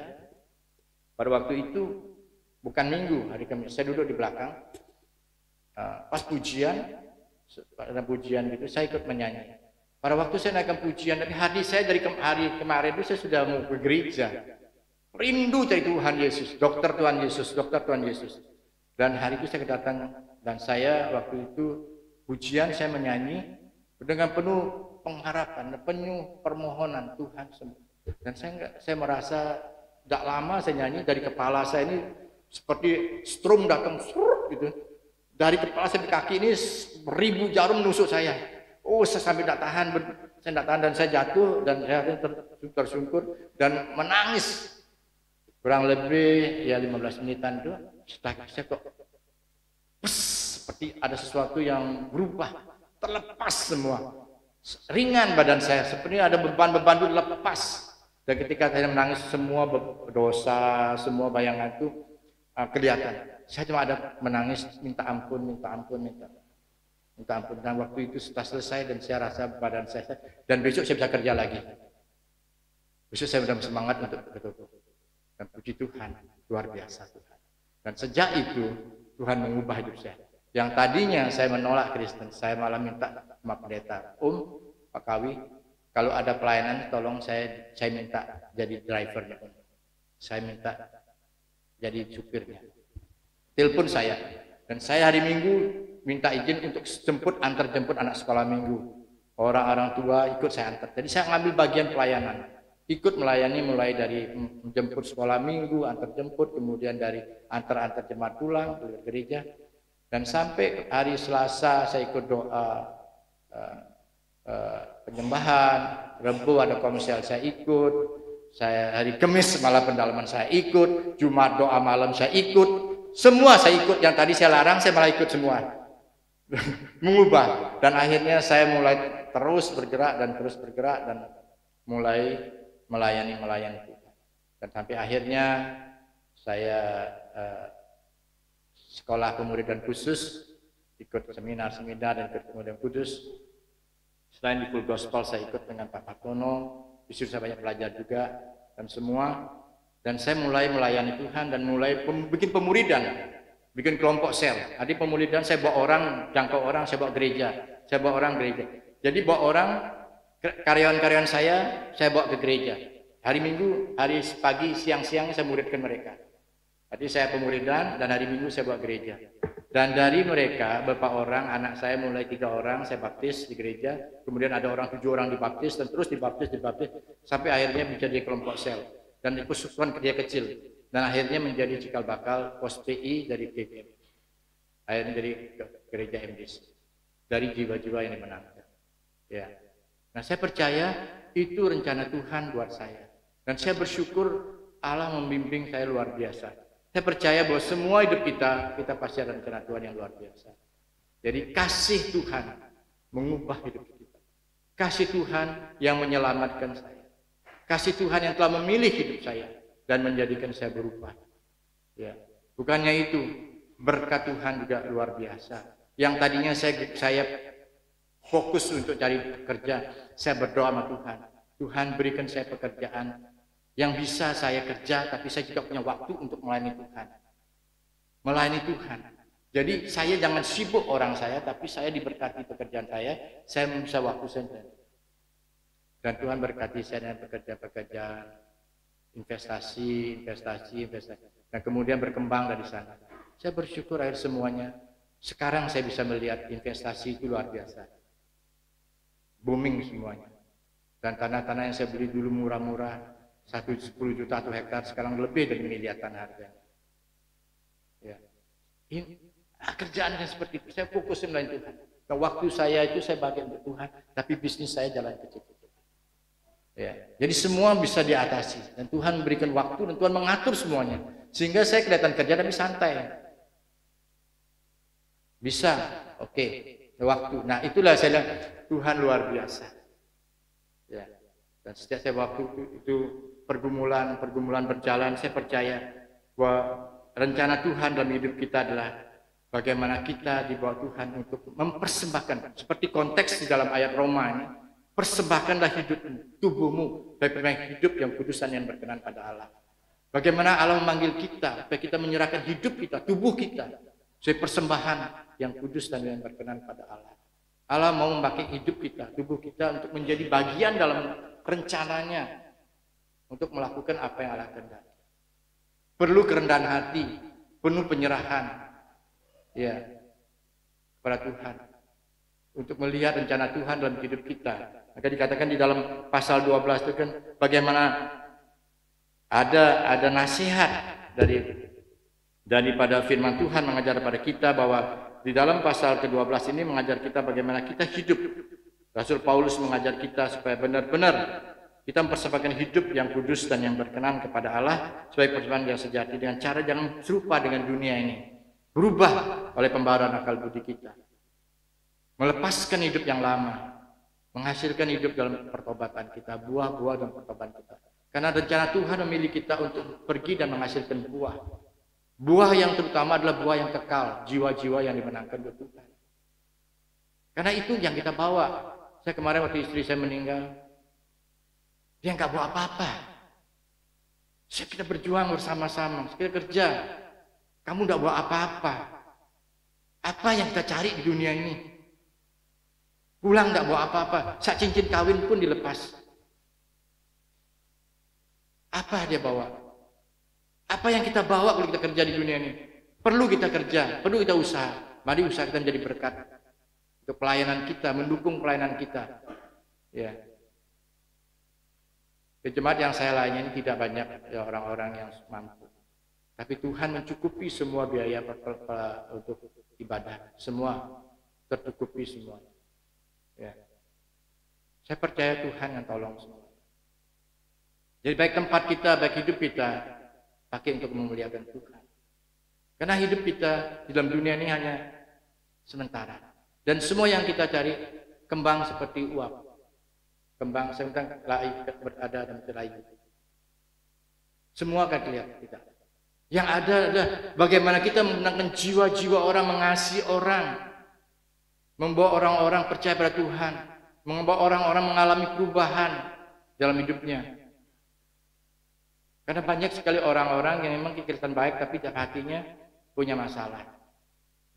Pada waktu itu bukan minggu, hari Kamis. Saya duduk di belakang. Pas pujian, pada pujian gitu, saya ikut menyanyi. Pada waktu saya naikkan pujian, tapi hati saya dari hari kemarin itu saya sudah mau ke gereja. Rindu cari Tuhan Yesus, dokter Tuhan Yesus. Dan hari itu saya kedatangan, dan saya waktu itu pujian saya menyanyi dengan penuh pengharapan, penuh permohonan Tuhan sembuh. Dan saya merasa tidak lama saya nyanyi, dari kepala saya ini seperti strum datang gitu. Dari kepala sampai kaki ini 1000 jarum menusuk saya. Oh, saya sampai tidak tahan, dan saya jatuh dan saya tersungkur dan menangis. Kurang lebih ya 15 menitan itu, setelah saya kok seperti ada sesuatu yang berubah, terlepas semua. Ringan badan saya, seperti ada beban-beban itu lepas. Dan ketika saya menangis, semua dosa, semua bayangan itu kelihatan. Saya cuma ada menangis, minta ampun. Dan waktu itu setelah selesai dan saya rasa badan saya, dan besok saya bisa kerja lagi. Besok saya sudah semangat untuk betul-betul. Dan puji Tuhan, luar biasa Tuhan. Dan sejak itu Tuhan mengubah hidup saya. Yang tadinya saya menolak Kristen, saya malah minta sama pendeta, Pak Kawi, kalau ada pelayanan tolong saya minta jadi drivernya, saya minta jadi supirnya. Telepon saya, dan saya hari Minggu minta izin untuk antar jemput anak sekolah Minggu. Orang-orang tua ikut saya antar. Jadi saya ngambil bagian pelayanan, ikut melayani mulai dari menjemput sekolah Minggu, antar jemput, kemudian dari antar jemaat pulang ke gereja, dan sampai hari Selasa saya ikut doa penyembahan, Rabu ada komsel saya ikut, saya hari Kamis malah pendalaman saya ikut, Jumat doa malam saya ikut. Semua saya ikut, yang tadi saya larang saya malah ikut semua. Mengubah, dan akhirnya saya mulai terus bergerak dan mulai melayani Tuhan. Dan sampai akhirnya saya sekolah pemuridan khusus, ikut seminar dan ikut pemuridan kudus. Selain di Full Gospel saya ikut dengan Pak Patono, disitu saya banyak belajar juga dan semua. Dan saya mulai melayani Tuhan dan mulai bikin pemuridan, bikin kelompok sel. Jadi pemuridan saya bawa orang, jangkau orang, saya bawa gereja, Jadi bawa orang, karyawan-karyawan saya bawa ke gereja. Hari Minggu, hari pagi, siang-siang saya muridkan mereka. Jadi saya pemuridan dan hari Minggu saya bawa gereja. Dan dari mereka beberapa orang, anak saya mulai 3 orang saya baptis di gereja. Kemudian ada orang 7 orang dibaptis dan terus dibaptis sampai akhirnya bisa jadi kelompok sel. Dan persekutuan kerja kecil. dan akhirnya menjadi cikal bakal pos PI dari GGM, akhirnya dari gereja MDC, dari jiwa-jiwa yang dimenangkan. Ya. Nah, saya percaya itu rencana Tuhan buat saya, dan saya bersyukur Allah membimbing saya luar biasa. Saya percaya bahwa semua hidup kita pasti ada rencana Tuhan yang luar biasa. Jadi kasih Tuhan mengubah hidup kita, kasih Tuhan yang menyelamatkan saya, kasih Tuhan yang telah memilih hidup saya dan menjadikan saya berubah. Ya, bukannya itu, berkat Tuhan juga luar biasa. Yang tadinya saya fokus untuk cari kerja, saya berdoa sama Tuhan. Tuhan berikan saya pekerjaan yang bisa saya kerja, tapi saya juga punya waktu untuk melayani Tuhan. Melayani Tuhan. Jadi saya jangan sibuk orang saya, tapi saya diberkati pekerjaan saya bisa waktu saya. Dan Tuhan berkati saya dengan pekerjaan investasi. Dan kemudian berkembang dari sana. Saya bersyukur akhir semuanya. Sekarang saya bisa melihat investasi itu luar biasa. Booming semuanya. Dan tanah-tanah yang saya beli dulu murah-murah, 10 juta atau hektar, sekarang lebih dari miliaran harganya. Ya. Ini kerjaan yang seperti itu, saya fokus melayani Tuhan. Nah, waktu saya itu saya bagi untuk Tuhan, tapi bisnis saya jalan kecil-kecil. Ya. Jadi semua bisa diatasi, dan Tuhan memberikan waktu, dan Tuhan mengatur semuanya. Sehingga saya kelihatan kerja tapi santai. Bisa, oke. Waktu. Nah, itulah saya bilang Tuhan luar biasa. Ya. Dan setiap saya waktu itu pergumulan berjalan, saya percaya bahwa rencana Tuhan dalam hidup kita adalah bagaimana kita dibawa Tuhan untuk mempersembahkan, seperti konteks di dalam ayat Roma ini, persembahkanlah hidup tubuhmu bagi hidup yang kudus dan yang berkenan pada Allah. Bagaimana Allah memanggil kita supaya kita menyerahkan hidup kita, tubuh kita sebagai persembahan yang kudus dan yang berkenan pada Allah. Allah mau memakai hidup kita, tubuh kita untuk menjadi bagian dalam rencananya untuk melakukan apa yang Allah kehendaki. Perlu kerendahan hati, penuh penyerahan, ya, kepada Tuhan untuk melihat rencana Tuhan dalam hidup kita. Maka dikatakan di dalam pasal 12 itu kan bagaimana ada nasihat daripada firman Tuhan mengajar kepada kita, bahwa di dalam pasal ke-12 ini mengajar kita bagaimana kita hidup. Rasul Paulus mengajar kita supaya benar-benar kita mempersembahkan hidup yang kudus dan yang berkenan kepada Allah sebagai persembahan yang sejati, dengan cara jangan serupa dengan dunia ini. Berubah oleh pembaharuan akal budi kita. Melepaskan hidup yang lama, menghasilkan hidup dalam pertobatan kita, buah-buah dalam pertobatan kita. Karena rencana Tuhan memilih kita untuk pergi dan menghasilkan buah. Buah yang terutama adalah buah yang kekal, jiwa-jiwa yang dimenangkan oleh Tuhan. Karena itu yang kita bawa. Saya kemarin waktu istri saya meninggal, dia nggak bawa apa-apa. Kita berjuang bersama-sama, kita kerja. Kamu nggak bawa apa-apa. Apa yang kita cari di dunia ini? Pulang nggak bawa apa-apa. Saat cincin kawin pun dilepas. Apa dia bawa? Apa yang kita bawa kalau kita kerja di dunia ini? Perlu kita kerja, perlu kita usaha. Mari usaha kita menjadi berkat untuk pelayanan kita, mendukung pelayanan kita. Ya. Di jemaat yang saya layani tidak banyak ya, orang-orang yang mampu. Tapi Tuhan mencukupi semua biaya untuk ibadah, semua tercukupi semua. Ya. Saya percaya Tuhan yang tolong semua. Jadi baik tempat kita, baik hidup kita, pakai untuk memuliakan Tuhan. Karena hidup kita di dalam dunia ini hanya sementara. Dan semua yang kita cari kembang seperti uap. Kembang sementara berada dan terlayu. Semua akan kelihatan kita. Yang ada adalah bagaimana kita memenangkan jiwa-jiwa orang, mengasihi orang, membawa orang-orang percaya pada Tuhan, membawa orang-orang mengalami perubahan dalam hidupnya. Karena banyak sekali orang-orang yang memang kelihatan baik tapi hatinya punya masalah,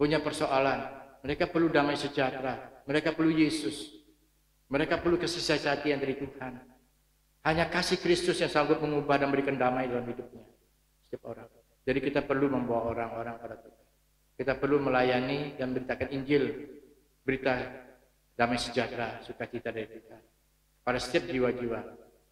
punya persoalan. Mereka perlu damai sejahtera, mereka perlu Yesus, mereka perlu kasih sayang dari Tuhan. Hanya kasih Kristus yang sanggup mengubah dan memberikan damai dalam hidupnya setiap orang. Jadi kita perlu membawa orang-orang pada Tuhan. Kita perlu melayani dan memberitakan Injil, berita damai sejahtera, sukacita dari Tuhan pada setiap jiwa-jiwa.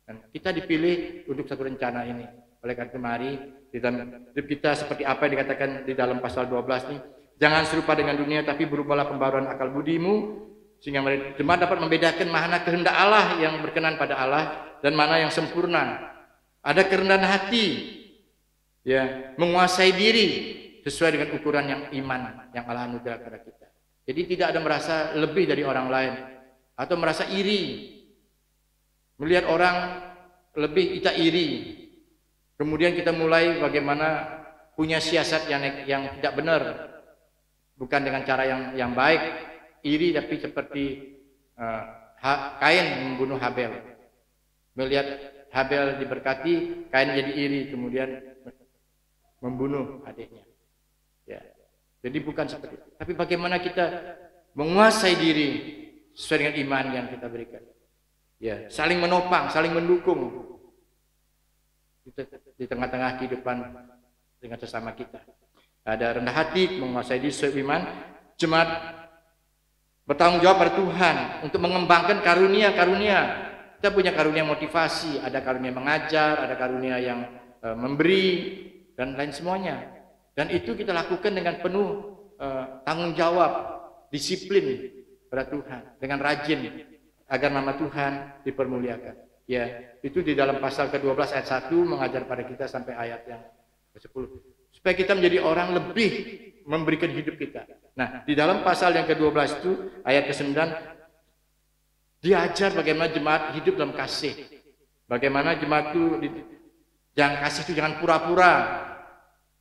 Dan kita dipilih untuk satu rencana ini. Oleh karena itu mari di dalam hidup kita seperti apa yang dikatakan di dalam pasal 12 ini. Jangan serupa dengan dunia, tapi berubahlah pembaruan akal budimu, sehingga jemaat dapat membedakan mana kehendak Allah yang berkenan pada Allah dan mana yang sempurna. Ada kerendahan hati, ya, menguasai diri sesuai dengan ukuran yang iman yang Allah anugerah kepada kita. Jadi tidak ada merasa lebih dari orang lain atau merasa iri. Melihat orang lebih kita iri. Kemudian kita mulai bagaimana punya siasat yang tidak benar. Bukan dengan cara yang baik, iri tapi seperti Kain membunuh Habel. Melihat Habel diberkati, Kain jadi iri, kemudian membunuh adiknya. Ya. Jadi bukan seperti itu. Tapi bagaimana kita menguasai diri sesuai dengan iman yang kita berikan. Ya, saling menopang, saling mendukung di tengah-tengah kehidupan dengan sesama kita. Ada rendah hati, menguasai diri sesuai iman. Jemaat bertanggung jawab pada Tuhan untuk mengembangkan karunia-karunia. Kita punya karunia motivasi, ada karunia mengajar, ada karunia yang memberi, dan lain semuanya. Dan itu kita lakukan dengan penuh tanggung jawab, disiplin pada Tuhan, dengan rajin agar nama Tuhan dipermuliakan. Ya, itu di dalam pasal ke-12 ayat 1 mengajar pada kita sampai ayat yang ke-10. Supaya kita menjadi orang lebih memberikan hidup kita. Nah, di dalam pasal yang ke-12 itu ayat ke-9 diajar bagaimana jemaat hidup dalam kasih. Bagaimana jemaat itu jangan kasih itu jangan pura-pura.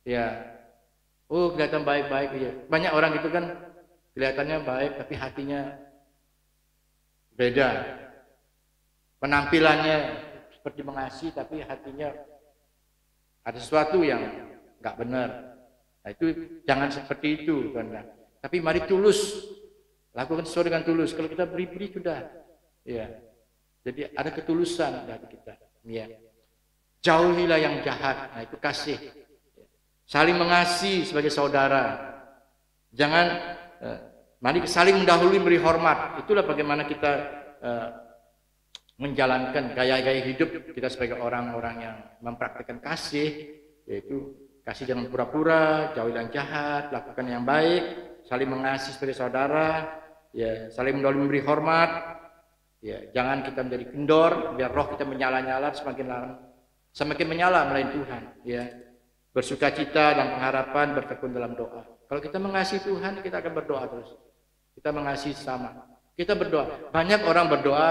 Ya. Oh, kelihatan baik-baik ya. Banyak orang itu kan kelihatannya baik tapi hatinya beda. Penampilannya seperti mengasihi tapi hatinya ada sesuatu yang enggak benar. Nah, itu jangan seperti itu, Tuan. Tapi mari tulus. Lakukan sesuatu dengan tulus. Kalau kita beri-beri sudah. Ya. Jadi ada ketulusan dari kita. Ya. Jauhilah yang jahat. Nah, itu kasih. Saling mengasihi sebagai saudara. Jangan mari saling mendahului beri hormat. Itulah bagaimana kita menjalankan gaya-gaya hidup kita sebagai orang-orang yang mempraktikkan kasih, yaitu kasih jangan pura-pura, jauhi yang jahat, lakukan yang baik, saling mengasihi sebagai saudara, ya, saling mendahului memberi hormat, ya, jangan kita menjadi kendor, biar roh kita menyala-nyala semakin menyala melayani Tuhan, ya. Bersukacita dan pengharapan bertekun dalam doa. Kalau kita mengasihi Tuhan, kita akan berdoa terus. Kita mengasihi sama. Kita berdoa. Banyak orang berdoa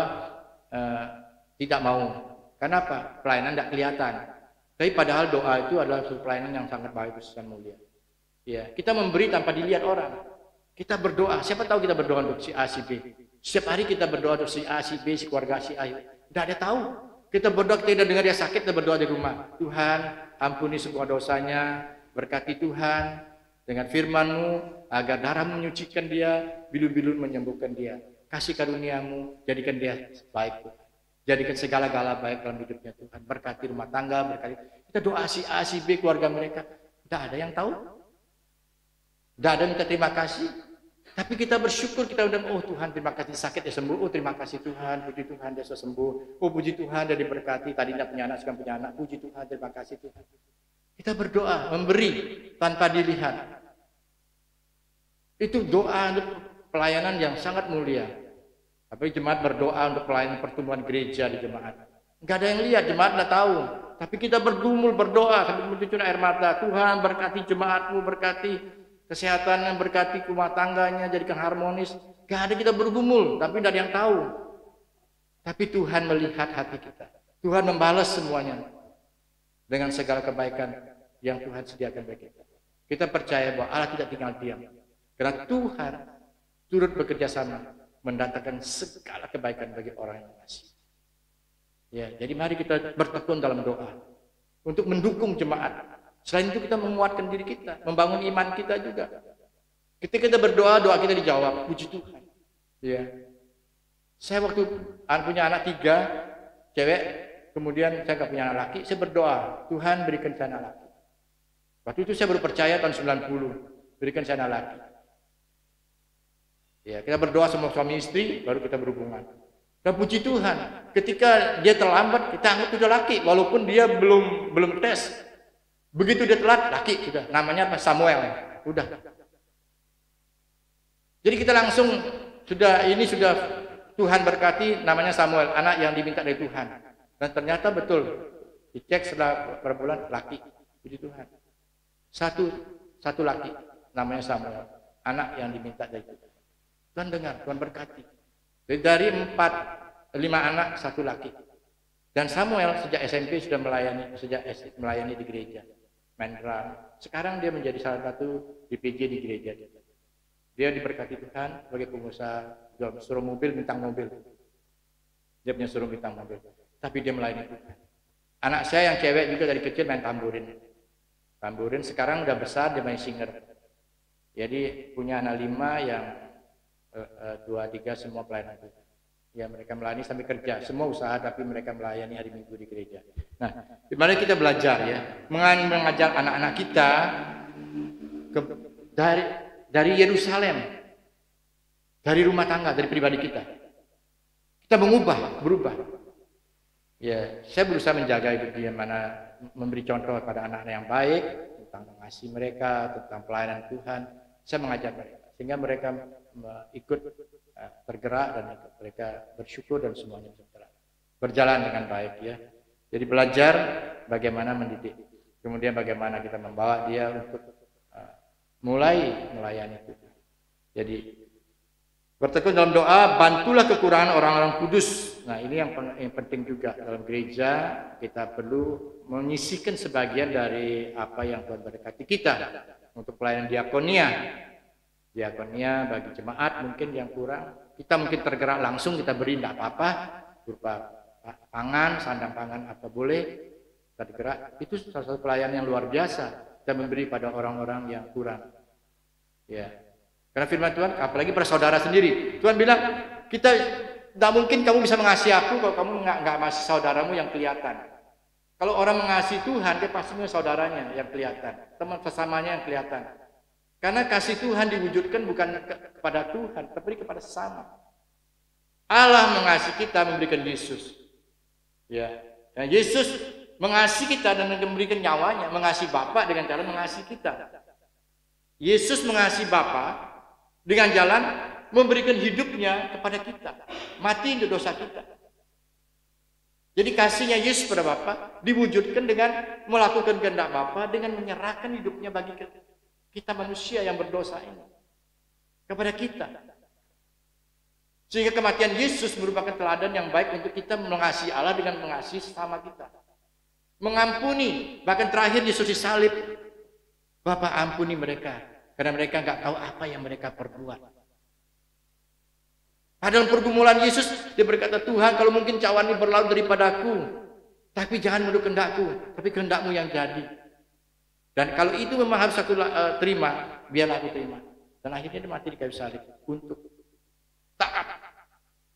tidak mau. Kenapa? Pelayanan tidak kelihatan. Tapi padahal doa itu adalah suatu pelayanan yang sangat bagus dan mulia. Ya, kita memberi tanpa dilihat orang. Kita berdoa. Siapa tahu kita berdoa untuk si A, si B. Setiap hari kita berdoa untuk si A, si B, si keluarga si A. Tidak ada tahu. Kita berdoa, kita dengar dia sakit, kita berdoa di rumah. Tuhan, ampuni semua dosanya, berkati Tuhan dengan firman-Mu agar darah-Mu menyucikan dia, bilu-bilu menyembuhkan dia. Kasih karunia-Mu, jadikan dia baik, Tuhan. Jadikan segala-gala baik dalam hidupnya, Tuhan. Berkati rumah tangga, berkati. Kita doa si A, si B, keluarga mereka. Tidak ada yang tahu. Tidak ada yang minta terima kasih. Tapi kita bersyukur, kita udah, oh Tuhan terima kasih sakit dia sembuh, oh terima kasih Tuhan, puji Tuhan dia sembuh, oh puji Tuhan dia diberkati, tadi tidak punya anak, sekarang punya anak, puji Tuhan, terima kasih Tuhan. Kita berdoa, memberi tanpa dilihat. Itu doa untuk pelayanan yang sangat mulia. Tapi jemaat berdoa untuk pelayanan pertumbuhan gereja di jemaat. Enggak ada yang lihat, jemaat enggak tahu. Tapi kita bergumul berdoa sambil mencucurkan air mata, Tuhan berkati jemaat-Mu, berkati kesehatannya, berkati rumah tangganya, jadikan harmonis. Gak ada kita bergumul, tapi tidak ada yang tahu. Tapi Tuhan melihat hati kita. Tuhan membalas semuanya dengan segala kebaikan yang Tuhan sediakan bagi kita. Kita percaya bahwa Allah tidak tinggal diam. Karena Tuhan turut bekerja sama mendatangkan segala kebaikan bagi orang yang mengasihi. Ya, jadi mari kita bertekun dalam doa untuk mendukung jemaat. Selain itu kita menguatkan diri kita, membangun iman kita juga. Ketika kita berdoa, doa kita dijawab, puji Tuhan. Ya. Saya waktu punya anak 3, cewek, kemudian saya nggak punya anak laki, saya berdoa, Tuhan berikan saya anak laki. Waktu itu saya baru percaya tahun 90, berikan saya anak laki. Ya, kita berdoa sama suami istri, baru kita berhubungan. Dan puji Tuhan, ketika dia terlambat, kita anggap sudah laki, walaupun dia belum tes. Begitu dia telat, laki sudah. Namanya apa? Samuel. Udah. Jadi kita langsung sudah Tuhan berkati, namanya Samuel, anak yang diminta dari Tuhan. Dan ternyata betul, dicek setelah beberapa bulan, laki, puji Tuhan. Satu laki, namanya Samuel, anak yang diminta dari Tuhan. Tuhan dengar, Tuhan berkati. Jadi dari 5 anak, 1 laki. Dan Samuel sejak SMP sudah melayani di gereja, main drum. Sekarang dia menjadi salah satu DPJ di gereja. Dia diberkati Tuhan sebagai pengusaha, suruh mobil, bintang mobil. Dia punya suruh bintang mobil. Tapi dia melayani Tuhan. Anak saya yang cewek juga dari kecil main tamburin. Tamburin sekarang udah besar, dia main singer. Jadi punya anak 5 yang 2, 3 semua pelayanan Tuhan. Ya mereka melayani sampai kerja, semua usaha tapi mereka melayani hari Minggu di gereja. Nah, mari kita belajar ya, mengajar anak-anak kita dari Yerusalem, dari rumah tangga, dari pribadi kita. Kita berubah. Ya, saya berusaha menjaga itu mana memberi contoh kepada anak-anak yang baik tentang mengasihi mereka, tentang pelayanan Tuhan. Saya mengajar mereka sehingga mereka ikut tergerak dan mereka bersyukur dan semuanya berjalan dengan baik ya. Jadi belajar bagaimana mendidik, kemudian bagaimana kita membawa dia untuk mulai melayani Tuhan. Jadi bertekun dalam doa, bantulah kekurangan orang-orang kudus. Nah ini yang penting juga dalam gereja, kita perlu menyisihkan sebagian dari apa yang Tuhan berkati kita untuk pelayanan diakonia. Diakonia bagi jemaat mungkin yang kurang, kita mungkin tergerak langsung kita beri, tidak apa-apa, berupa pangan, sandang pangan apa boleh, kita tergerak. Itu salah satu pelayanan yang luar biasa, kita memberi pada orang-orang yang kurang. Ya, karena firman Tuhan, apalagi pada saudara sendiri, Tuhan bilang, kita tidak mungkin kamu bisa mengasihi aku kalau kamu nggak masih saudaramu yang kelihatan. Kalau orang mengasihi Tuhan, dia pastinya saudaranya yang kelihatan, teman sesamanya yang kelihatan. Karena kasih Tuhan diwujudkan bukan kepada Tuhan, tapi kepada sesama. Allah mengasihi kita memberikan Yesus. Ya, dan Yesus mengasihi kita dan memberikan nyawanya, mengasihi Bapa dengan cara mengasihi kita. Yesus mengasihi Bapa dengan jalan memberikan hidupnya kepada kita, mati untuk dosa kita. Jadi kasihnya Yesus kepada Bapa diwujudkan dengan melakukan kehendak Bapa dengan menyerahkan hidupnya bagi kita manusia yang berdosa ini kepada kita. Sehingga kematian Yesus merupakan teladan yang baik untuk kita mengasihi Allah dengan mengasihi sesama kita. Mengampuni, bahkan terakhir Yesus disalib. Bapa ampuni mereka, karena mereka nggak tahu apa yang mereka perbuat. Padahal pergumulan Yesus, dia berkata, Tuhan kalau mungkin cawan ini berlalu daripadaku, tapi jangan menurut kehendakku, tapi kehendakmu yang jadi. Dan kalau itu memang harus aku terima, biarlah aku terima. Dan akhirnya dia mati di kayu salib untuk taat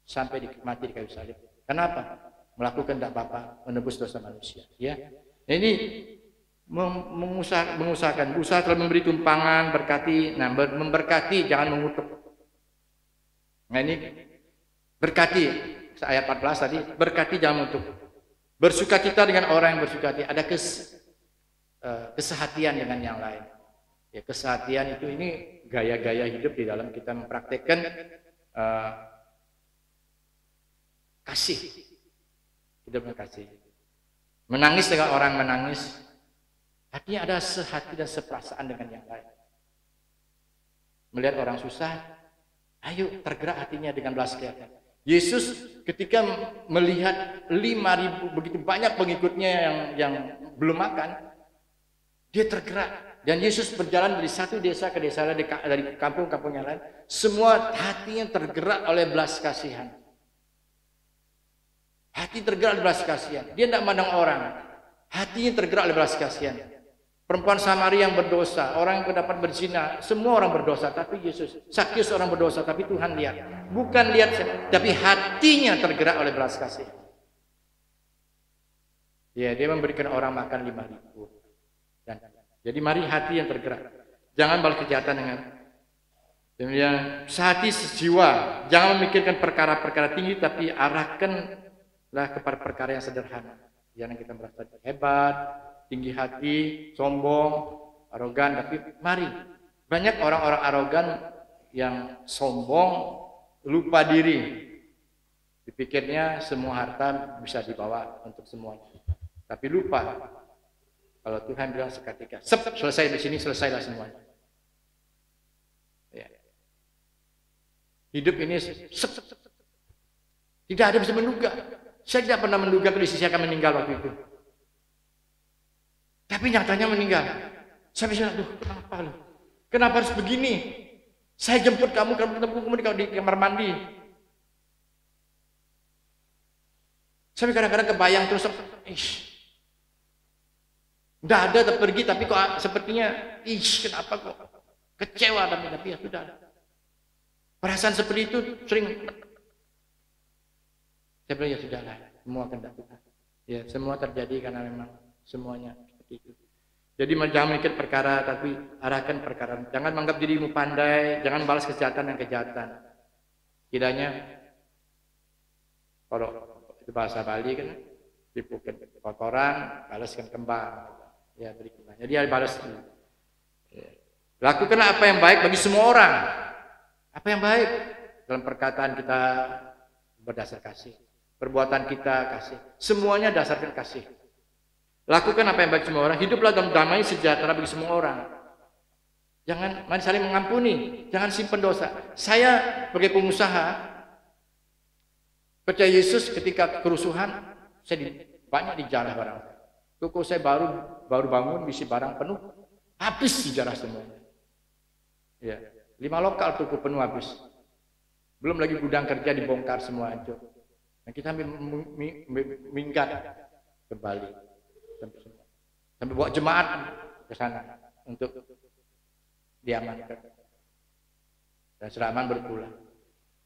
sampai mati di kayu salib. Kenapa? Melakukan kehendak Bapa, menebus dosa manusia. Ya, ini mengusahakan, usaha telah memberi tumpangan, berkati. Nah, memberkati jangan mengutuk. Nah ini berkati, ayat 14 tadi, berkati jangan mengutuk. Bersukacita dengan orang yang bersukacita. Ada kesehatian dengan yang lain. Ya, kesehatian itu ini gaya-gaya hidup di dalam kita mempraktekkan kasih. Hidup dengan kasih. Menangis dengan orang menangis. Artinya ada sehati dan seperasaan dengan yang lain. Melihat orang susah, ayo tergerak hatinya dengan belas kasihan. Yesus ketika melihat 5.000 begitu banyak pengikutnya yang belum makan, dia tergerak dan Yesus berjalan dari satu desa ke desa lain, dari kampung-kampung yang lain. Semua hatinya tergerak oleh belas kasihan. Hati tergerak oleh belas kasihan. Dia tidak memandang orang. Hatinya tergerak oleh belas kasihan. Perempuan Samaria yang berdosa, orang yang dapat berzina, semua orang berdosa. Tapi Yesus, Sakyus orang berdosa, tapi Tuhan lihat. Bukan lihat, tapi hatinya tergerak oleh belas kasihan. Ya, dia memberikan orang makan 5.000. Dan jadi mari hati yang tergerak. Jangan balas kejahatan dengan yang sehati sejiwa. Jangan memikirkan perkara-perkara tinggi, tapi arahkanlah kepada perkara yang sederhana. Jangan kita merasa hebat, tinggi hati, sombong, arogan. Tapi mari, banyak orang-orang arogan yang sombong, lupa diri. Dipikirnya semua harta bisa dibawa untuk semuanya. Tapi lupa kalau Tuhan bilang seketika, selesai di sini, selesailah semuanya. Ya. Hidup ini tidak ada bisa menduga. Saya tidak pernah menduga kondisi saya akan meninggal waktu itu. Tapi nyatanya meninggal. Saya bisa, aduh, kenapa loh? Kenapa harus begini? Saya jemput kamu di kamar mandi. Saya kadang-kadang kebayang terus, udah ada pergi, tapi kok sepertinya, kenapa kok kecewa, tapi ya sudah. Perasaan seperti itu sering. Saya bilang ya sudahlah, semua kehendak Tuhan. Ya, semua terjadi karena memang semuanya seperti itu. Jadi jangan mikir perkara, tapi arahkan perkara. Jangan menganggap dirimu pandai, jangan balas kejahatan dan kejahatan. Kiranya, kalau itu bahasa Bali kan, tipukan kotoran, balaskan kembang. Ya, berikutnya. Jadi harus balas. Ya. Lakukanlah apa yang baik bagi semua orang. Apa yang baik dalam perkataan kita berdasar kasih. Perbuatan kita kasih, semuanya dasarkan kasih. Lakukan apa yang baik semua orang, hiduplah dalam damai sejahtera bagi semua orang. Jangan saling mengampuni, jangan simpan dosa. Saya sebagai pengusaha percaya Yesus, ketika kerusuhan saya banyak dijarah barang. Toko saya baru bangun, isi barang penuh, habis dijarah semuanya. Ya, 5 lokal toko penuh habis. Belum lagi gudang kerja dibongkar semua hancur. Nah, kita minggat kembali sampai bawa jemaat ke sana untuk diamankan dan selamat berpulang.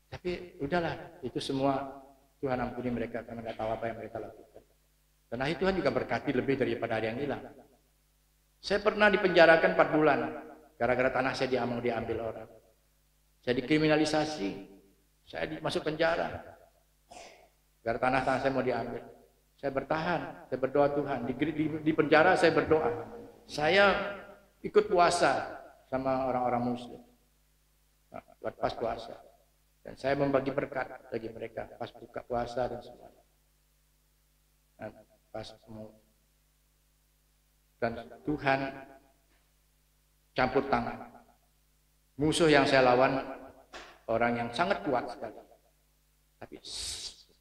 Tapi udahlah, itu semua Tuhan ampuni mereka karena nggak tahu apa yang mereka lakukan. Karena itu Tuhan juga berkati lebih daripada ada yang hilang. Saya pernah dipenjarakan 4 bulan gara-gara tanah saya diambil orang. Saya dikriminalisasi, saya masuk penjara. Karena tanah-tanah saya mau diambil. Saya bertahan, saya berdoa Tuhan. Di penjara saya berdoa. Saya ikut puasa sama orang-orang muslim. Pas puasa. Dan saya membagi berkat bagi mereka. Pas buka puasa dan semuanya. Dan Tuhan campur tangan. Musuh yang saya lawan orang yang sangat kuat sekali. Tapi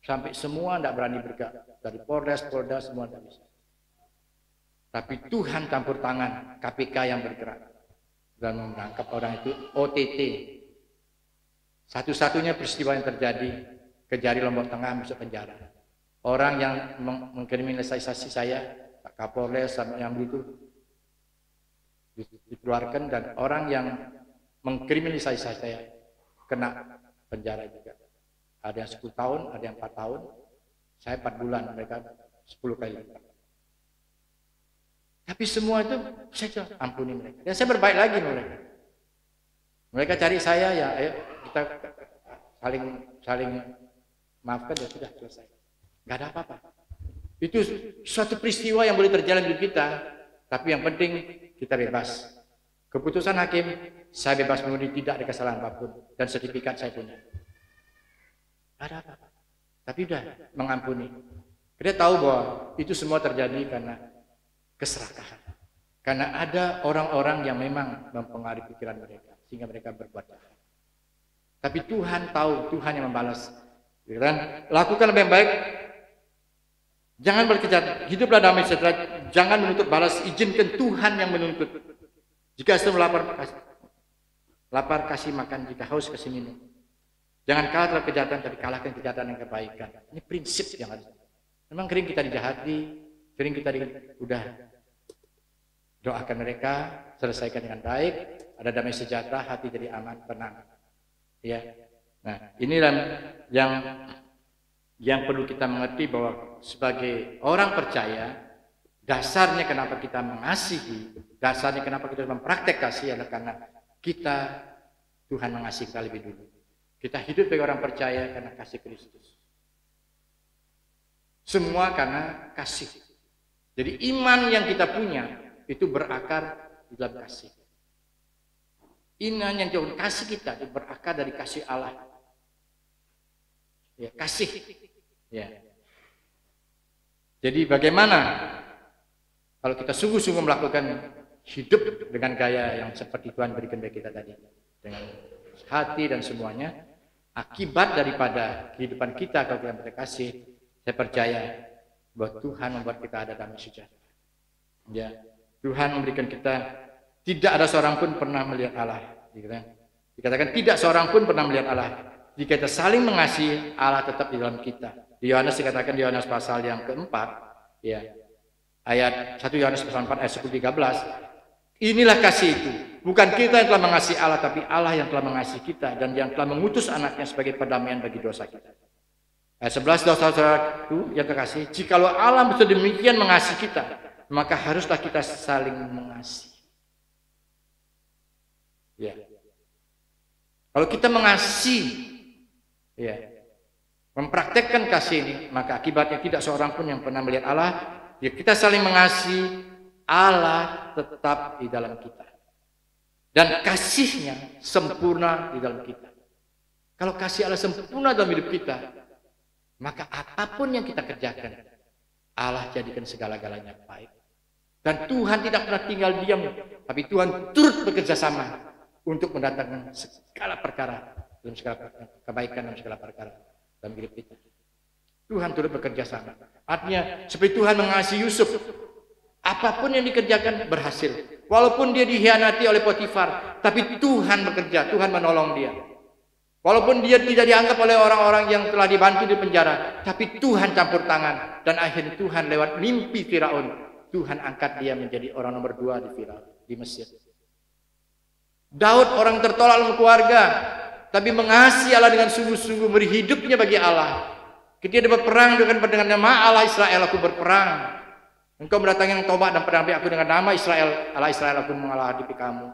sampai semua tidak berani bergerak. Dari Polres, Polda, semua tidak bisa. Tapi Tuhan campur tangan, KPK yang bergerak. Dan menangkap orang itu OTT. Satu-satunya peristiwa yang terjadi, Kejari Lombok Tengah masuk penjara. Orang yang mengkriminalisasi saya, Pak Kapolres, sama yang itu, dikeluarkan. Dan orang yang mengkriminalisasi saya, kena penjara juga. Ada yang 10 tahun, ada yang 4 tahun. Saya 4 bulan, mereka 10 kali lipat. Tapi semua itu saya ampuni mereka. Dan saya berbaik lagi mereka. Mereka cari saya, ya ayo kita saling maafkan, ya sudah selesai. Nggak ada apa-apa. Itu suatu peristiwa yang boleh terjadi di kita. Tapi yang penting kita bebas. Keputusan hakim, saya bebas murni, tidak ada kesalahan apapun. Dan sertifikat saya punya. Ada apa? Tapi udah mengampuni. Kita tahu bahwa itu semua terjadi karena keserakahan. Karena ada orang-orang yang memang mempengaruhi pikiran mereka sehingga mereka berbuat jahat. Tapi Tuhan tahu, Tuhan yang membalas. Dan lakukan lebih baik. Jangan berkejahatan. Hiduplah damai sejahtera. Jangan menuntut balas. Izinkan Tuhan yang menuntut. Jika sedang lapar kasih makan. Jika haus kasih minum. Jangan kalah terhadap kejahatan, tapi kalahkan kejahatan yang kebaikan. Ini prinsip yang ada. Memang sering kita dijahati, sering kita udah doakan mereka, selesaikan dengan baik, ada damai sejahtera, hati jadi aman, tenang. Ya. Nah, inilah yang perlu kita mengerti bahwa sebagai orang percaya, dasarnya kenapa kita mengasihi, dasarnya kenapa kita mempraktek kasih adalah karena Tuhan mengasihi kita lebih dulu. Kita hidup sebagai orang percaya karena kasih Kristus. Semua karena kasih. Jadi iman yang kita punya itu berakar di dalam kasih. Iman yang jauh kasih kita itu berakar dari kasih Allah. Ya, kasih. Ya. Jadi bagaimana kalau kita sungguh-sungguh melakukan hidup dengan gaya yang seperti Tuhan berikan bagi kita tadi, dengan hati dan semuanya, akibat daripada kehidupan kita kalau kita berkasih, saya percaya bahwa Tuhan membuat kita ada damai sejahtera. Ya, Tuhan memberikan kita, tidak ada seorang pun pernah melihat Allah. Dikatakan tidak seorang pun pernah melihat Allah. Jika kita saling mengasihi, Allah tetap di dalam kita. Di Yohanes dikatakan di Yohanes pasal yang keempat, ya, ayat 1 Yohanes pasal 4 ayat 10-13, inilah kasih itu. Bukan kita yang telah mengasihi Allah, tapi Allah yang telah mengasihi kita dan yang telah mengutus anaknya sebagai perdamaian bagi dosa kita. Ayat 11, saudara-saudaraku yang kekasih, jikalau Allah sedemikian mengasihi kita, maka haruslah kita saling mengasihi. Ya. Kalau kita mengasihi, ya, mempraktekkan kasih ini, maka akibatnya tidak seorang pun yang pernah melihat Allah. Ya, kita saling mengasihi, Allah tetap di dalam kita. Dan kasihnya sempurna di dalam kita. Kalau kasih Allah sempurna dalam hidup kita, maka apapun yang kita kerjakan, Allah jadikan segala-galanya baik. Dan Tuhan tidak pernah tinggal diam, tapi Tuhan turut bekerja sama untuk mendatangkan segala perkara, dalam segala kebaikan dalam segala perkara dalam hidup kita. Tuhan turut bekerja sama. Artinya seperti Tuhan mengasihi Yusuf, apapun yang dikerjakan berhasil. Walaupun dia dikhianati oleh Potifar, tapi Tuhan bekerja, Tuhan menolong dia. Walaupun dia tidak dianggap oleh orang-orang yang telah dibantu di penjara, tapi Tuhan campur tangan. Dan akhirnya Tuhan lewat mimpi Firaun, Tuhan angkat dia menjadi orang nomor 2 di Firaun, di Mesir. Daud orang tertolak dalam keluarga, tapi mengasihi Allah dengan sungguh-sungguh, beri hidupnya bagi Allah. Ketika dia berperang dengan nama Allah Israel, aku berperang. Engkau mendatangi tobat dan pendamping aku dengan nama Israel, Allah Israel, aku menghadapi kamu.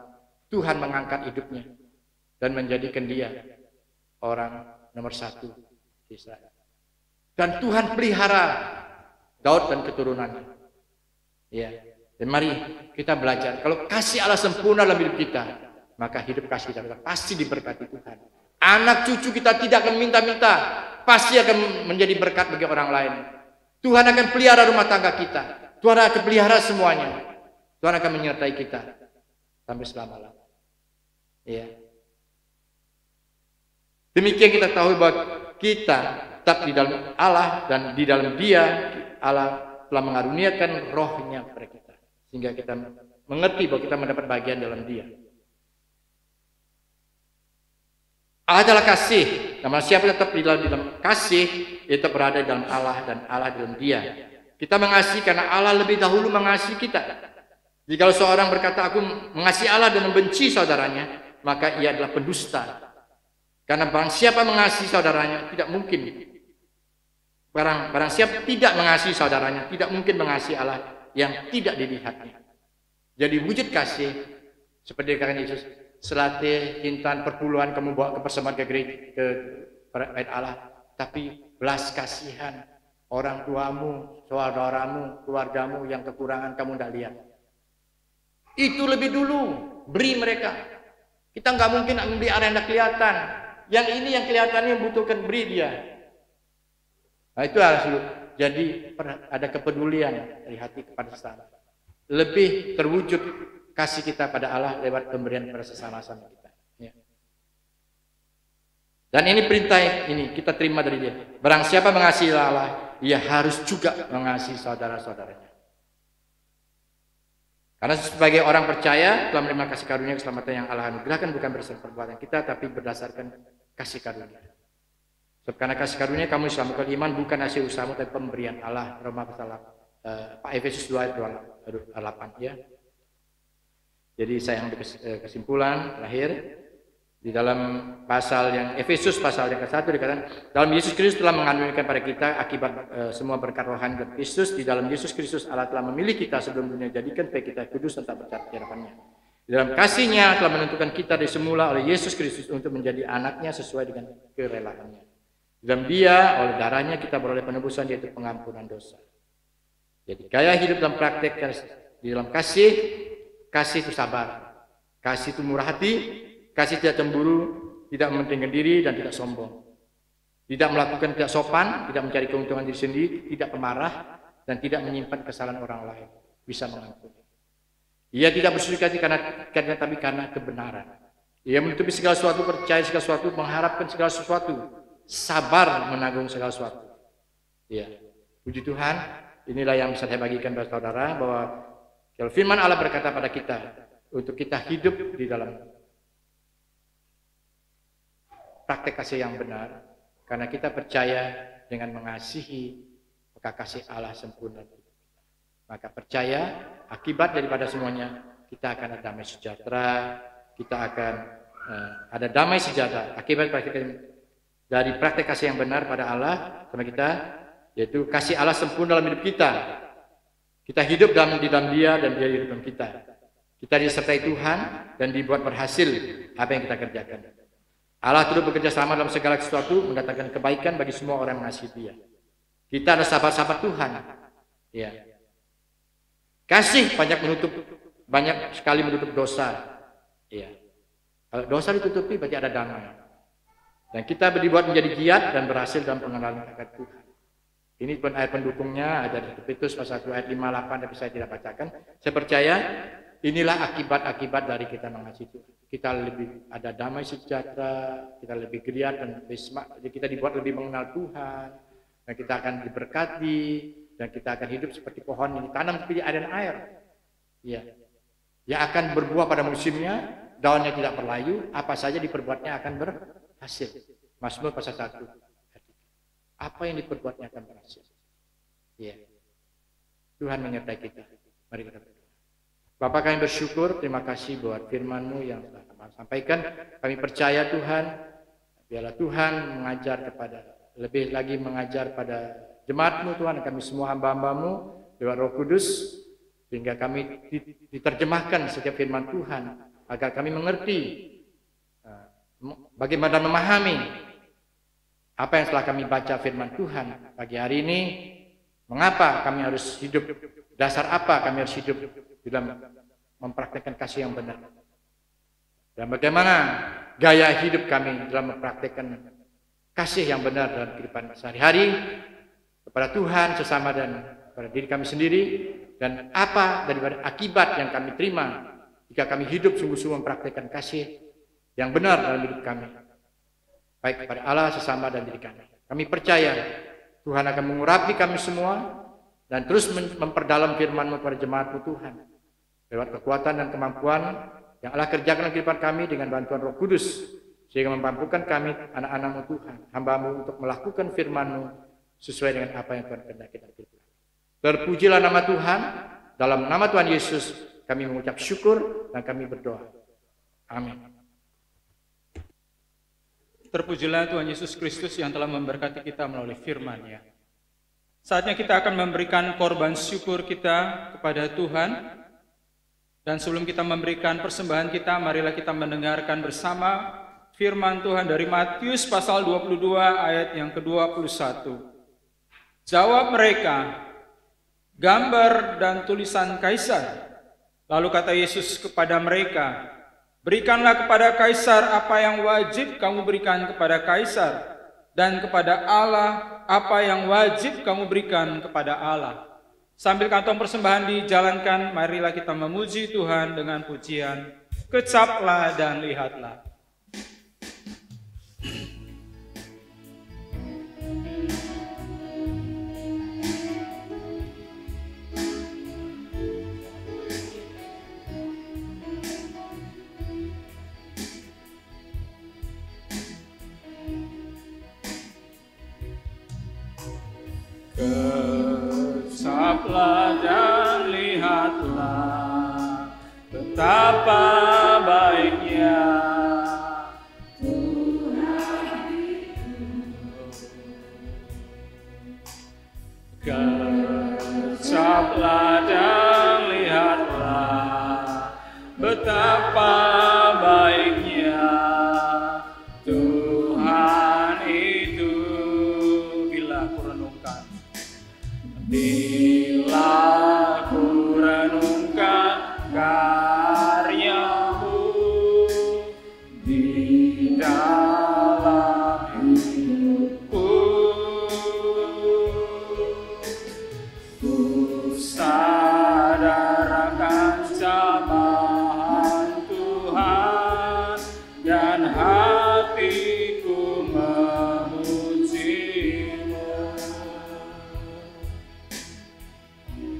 Tuhan mengangkat hidupnya dan menjadikan dia orang nomor 1 di Israel. Dan Tuhan pelihara Daud dan keturunannya. Ya. Dan mari kita belajar. Kalau kasih Allah sempurna dalam hidup kita, maka hidup kasih kita pasti diberkati Tuhan. Anak cucu kita tidak akan minta-minta, pasti akan menjadi berkat bagi orang lain. Tuhan akan pelihara rumah tangga kita. Tuhan akan pelihara semuanya. Tuhan akan menyertai kita sampai selama-lamanya. Ya. Demikian kita tahu bahwa kita tetap di dalam Allah dan di dalam Dia, Allah telah mengaruniakan rohnya kepada kita. Sehingga kita mengerti bahwa kita mendapat bagian dalam Dia. Allah adalah kasih. Namun siapa tetap di dalam kasih, itu berada di dalam Allah dan Allah di dalam Dia. Kita mengasihi karena Allah lebih dahulu mengasihi kita. Jika seorang berkata aku mengasihi Allah dan membenci saudaranya, maka ia adalah pendusta. Karena barang siapa mengasihi saudaranya tidak mungkin. Barang siapa tidak mengasihi saudaranya tidak mungkin mengasihi Allah yang tidak dilihatnya. Jadi wujud kasih seperti dikatakan Yesus, selatih hintan perpuluhan kamu bawa ke persembahan ke gereja, ke bait Allah, tapi belas kasihan orang tuamu, saudaramu, keluargamu yang kekurangan kamu tidak lihat. Itu lebih dulu, beri mereka. Kita nggak mungkin memberi arah yang kelihatan. Yang ini yang kelihatannya membutuhkan, beri dia. Nah itu harus jadi ada kepedulian dari hati kepada sesama. Lebih terwujud kasih kita pada Allah lewat pemberian kepada sesama-sama kita. Ya. Dan ini perintah ini kita terima dari Dia. Barang siapa mengasihi Allah, ia harus juga mengasihi saudara-saudaranya. Karena sebagai orang percaya telah menerima kasih karunia keselamatan yang Allah anugerahkan bukan berdasarkan perbuatan kita, tapi berdasarkan kasih karunia. Sebab karena kasih karunia kamu diselamatkan iman bukan hasil usahamu tapi pemberian Allah. Roma pasal Efesus 2 ayat 28 ya. Jadi saya ambil kesimpulan terakhir di dalam pasal yang Efesus pasal yang ke-1 dikatakan dalam Yesus Kristus telah menganugerahkan pada kita akibat semua berkat rohani dari Kristus. Di dalam Yesus Kristus Allah telah memilih kita sebelum dunia jadikan supaya kita kudus dan tak bercacat di hadapannya. Di dalam kasihnya telah menentukan kita dari semula oleh Yesus Kristus untuk menjadi anaknya sesuai dengan kerelaannya. Di dalam Dia oleh darahnya kita beroleh penebusan yaitu pengampunan dosa. Jadi gaya hidup dalam praktek di dalam kasih itu sabar, kasih itu murah hati, kasih tidak cemburu, tidak mementingkan diri dan tidak sombong, tidak melakukan tidak sopan, tidak mencari keuntungan diri sendiri, tidak pemarah dan tidak menyimpan kesalahan orang lain, bisa mengampuni. Ia tidak bersuci hati tapi karena kebenaran. Ia menutupi segala sesuatu, percaya segala sesuatu, mengharapkan segala sesuatu, sabar menanggung segala sesuatu. Ya, puji Tuhan. Inilah yang bisa saya bagikan kepada saudara, bahwa kalau firman Allah berkata pada kita untuk kita hidup di dalam praktek kasih yang benar, karena kita percaya dengan mengasihi, maka kasih Allah sempurna. Maka percaya akibat daripada semuanya kita akan ada damai sejahtera, kita akan ada damai sejahtera akibat dari praktek kasih yang benar pada Allah sama kita, yaitu kasih Allah sempurna dalam hidup kita. Kita hidup di dalam Dia dan Dia hidup dalam kita. Kita disertai Tuhan dan dibuat berhasil apa yang kita kerjakan. Allah terus bekerja sama dalam segala sesuatu, mendatangkan kebaikan bagi semua orang yang mengasihi Dia. Kita adalah sahabat-sahabat Tuhan. Ya. Kasih banyak sekali menutup dosa. Ya. Kalau dosa ditutupi berarti ada damai. Dan kita dibuat menjadi giat dan berhasil dalam pengenalan akan Tuhan. Ini pun ayat pendukungnya ada di Titus pasal 1 ayat 5-8, tapi saya tidak bacakan. Saya percaya inilah akibat-akibat dari kita mengasihi Tuhan. Kita lebih ada damai sejahtera, kita lebih giat dan kita dibuat lebih mengenal Tuhan, dan kita akan diberkati, dan kita akan hidup seperti pohon yang ditanam seperti air dan air. Ya. Yang akan berbuah pada musimnya, daunnya tidak berlayu, apa saja diperbuatnya akan berhasil. Mazmur pasal 1. Apa yang diperbuatnya akan berhasil. Ya. Tuhan menyertai kita. Mari kita berdoa. Bapa, kami bersyukur, terima kasih buat firman-Mu yang telah kami sampaikan. Kami percaya Tuhan, biarlah Tuhan lebih lagi mengajar pada jemaat-Mu Tuhan, kami semua hamba-hamba-Mu lewat Roh Kudus, sehingga kami diterjemahkan setiap firman Tuhan, agar kami mengerti bagaimana memahami apa yang telah kami baca firman Tuhan pagi hari ini, mengapa kami harus hidup, dasar apa kami harus hidup dalam mempraktekkan kasih yang benar, dan bagaimana gaya hidup kami dalam mempraktekkan kasih yang benar dalam kehidupan sehari-hari kepada Tuhan, sesama, dan pada diri kami sendiri, dan apa daripada akibat yang kami terima jika kami hidup sungguh-sungguh mempraktekkan kasih yang benar dalam hidup kami, baik kepada Allah, sesama, dan diri kami. Kami percaya Tuhan akan mengurapi kami semua dan terus memperdalam firman-Mu kepada jemaat-Mu Tuhan, lewat kekuatan dan kemampuan yang Allah kerjakan dalam kehidupan kami dengan bantuan Roh Kudus, sehingga memampukan kami anak-anak-Mu Tuhan, hamba-Mu, untuk melakukan firman-Mu sesuai dengan apa yang Tuhan kehendaki dalam kehidupan. Terpujilah nama Tuhan. Dalam nama Tuhan Yesus kami mengucap syukur dan kami berdoa. Amin. Terpujilah Tuhan Yesus Kristus yang telah memberkati kita melalui firman-Nya. Saatnya kita akan memberikan korban syukur kita kepada Tuhan. Dan sebelum kita memberikan persembahan kita, marilah kita mendengarkan bersama firman Tuhan dari Matius pasal 22 ayat yang ke-21. Jawab mereka, gambar dan tulisan Kaisar. Lalu kata Yesus kepada mereka, berikanlah kepada Kaisar apa yang wajib kamu berikan kepada Kaisar, dan kepada Allah apa yang wajib kamu berikan kepada Allah. Sambil kantong persembahan dijalankan, marilah kita memuji Tuhan dengan pujian, kecaplah dan lihatlah. Kecaplah dan lihatlah betapa baiknya Tuhan itu. Kecaplah dan lihatlah betapa baiknya Tuhan itu. Bila ku renungkan, bila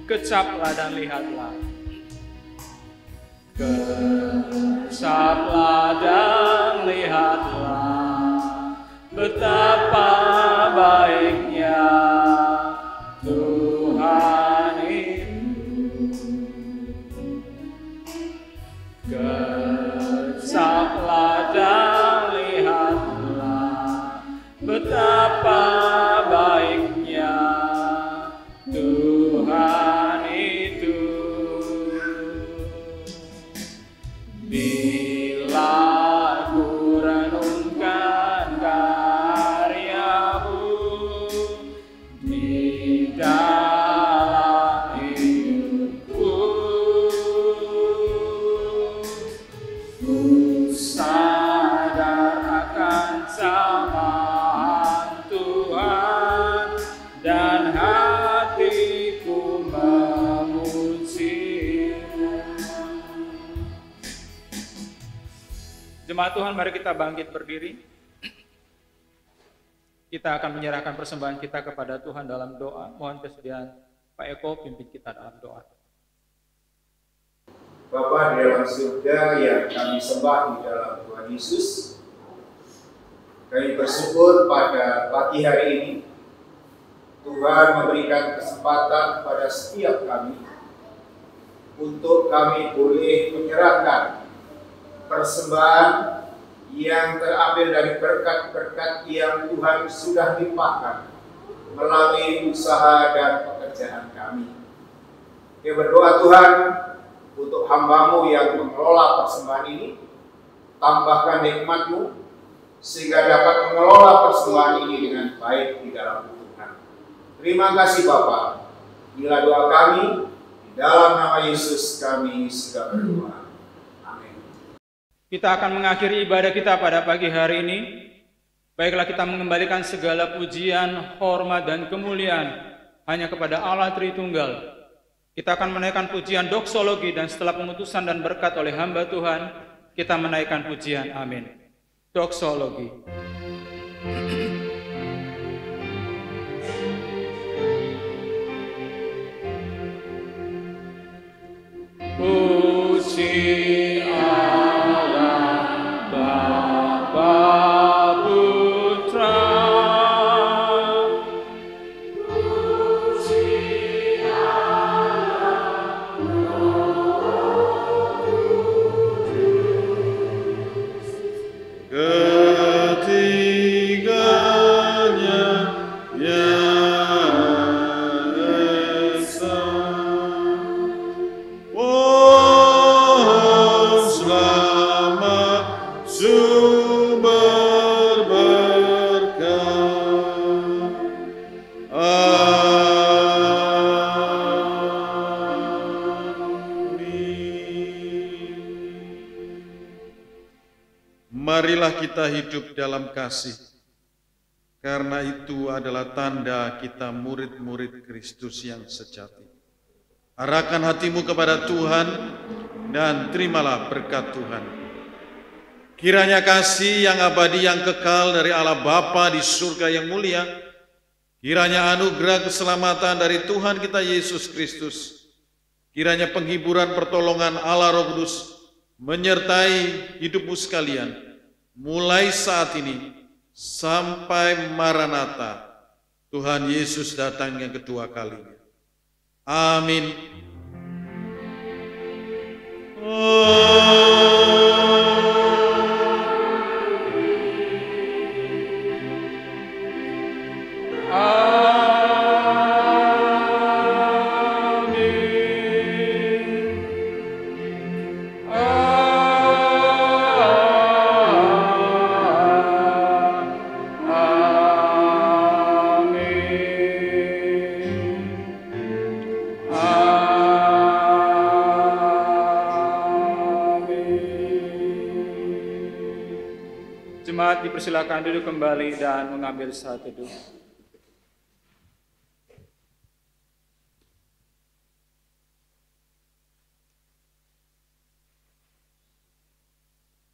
kecaplah dan lihatlah. Kecaplah dan lihatlah betapa baiknya Tuhan itu. Kecaplah dan lihatlah betapa baiknya Tuhan itu. Bila ku renungkan karya-Mu di dalam hidupku, ku sadar akan camahan Tuhan dan hatiku memuji-Mu. Jemaat Tuhan, mari kita bangkit berdiri. Kita akan menyerahkan persembahan kita kepada Tuhan dalam doa. Mohon kesediaan Pak Eko pimpin kita dalam doa. Bapa di dalam surga yang kami sembah di dalam Tuhan Yesus, kami bersyukur pada pagi hari ini Tuhan memberikan kesempatan pada setiap kami untuk kami boleh menyerahkan persembahan yang terambil dari berkat-berkat yang Tuhan sudah limpahkan melalui usaha dan pekerjaan kami. Kami berdoa Tuhan untuk hamba-Mu yang mengelola persembahan ini, tambahkan nikmat-Mu sehingga dapat mengelola persembahan ini dengan baik di dalam Tuhan. Terima kasih Bapa. Inilah doa kami, di dalam nama Yesus kami sudah berdoa. Kita akan mengakhiri ibadah kita pada pagi hari ini. Baiklah, kita mengembalikan segala pujian, hormat, dan kemuliaan hanya kepada Allah Tritunggal. Kita akan menaikkan pujian doksologi, dan setelah pengutusan dan berkat oleh hamba Tuhan, kita menaikkan pujian amin. Doksologi. Puji Allah Bapa Putra, puji Allah Roh Kudus, ketiganya yang esa. Oh, selamat sumber berkat. Amin. Marilah kita hidup dalam kasih, karena itu adalah tanda kita murid-murid Kristus yang sejati. Arahkan hatimu kepada Tuhan dan terimalah berkat Tuhan. Kiranya kasih yang abadi yang kekal dari Allah Bapa di surga yang mulia, kiranya anugerah keselamatan dari Tuhan kita Yesus Kristus, kiranya penghiburan pertolongan Allah Roh Kudus menyertai hidupmu sekalian, mulai saat ini sampai Maranatha, Tuhan Yesus datang yang kedua kalinya. Amin. Jemaat dipersilakan duduk kembali dan mengambil saat teduh.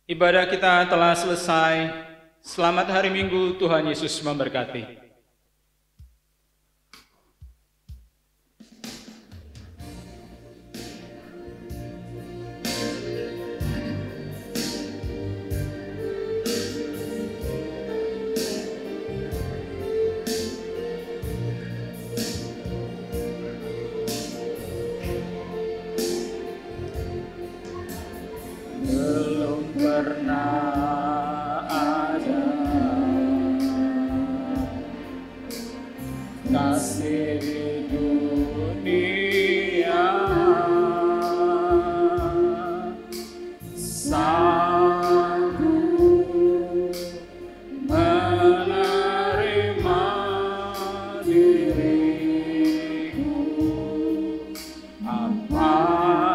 Ibadah kita telah selesai. Selamat hari Minggu, Tuhan Yesus memberkati. kasih di dunia sanggup menerima diriku apa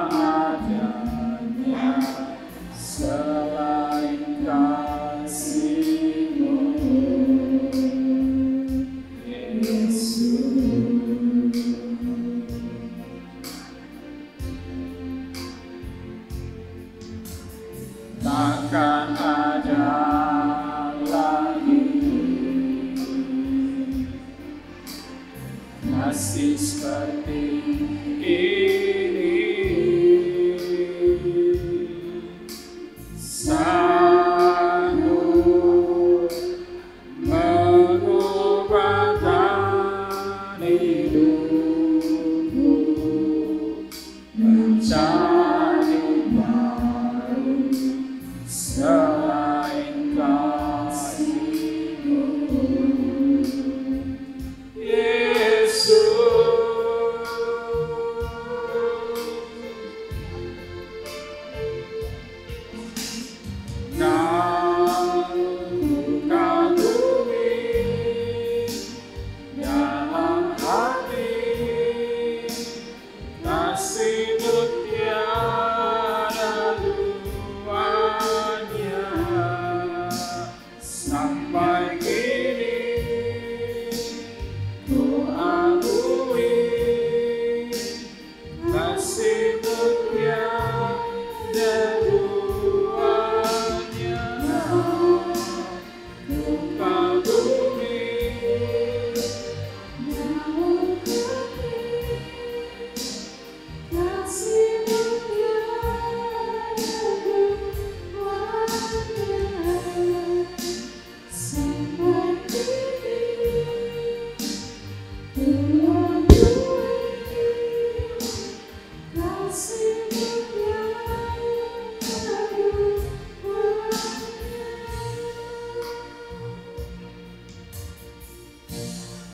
adanya selain kasih-Mu, Yesus. Takkan ada lagi kasih seperti ini, sanggup mengubahkan hidupku menjadi baru selain kasih-Mu, Yesus. Kau kagumi dalam hati, kasih-Mu tiada duanya. Sampai kini ku akui kasih-Mu tiada duanya. Ku kagumi Sampai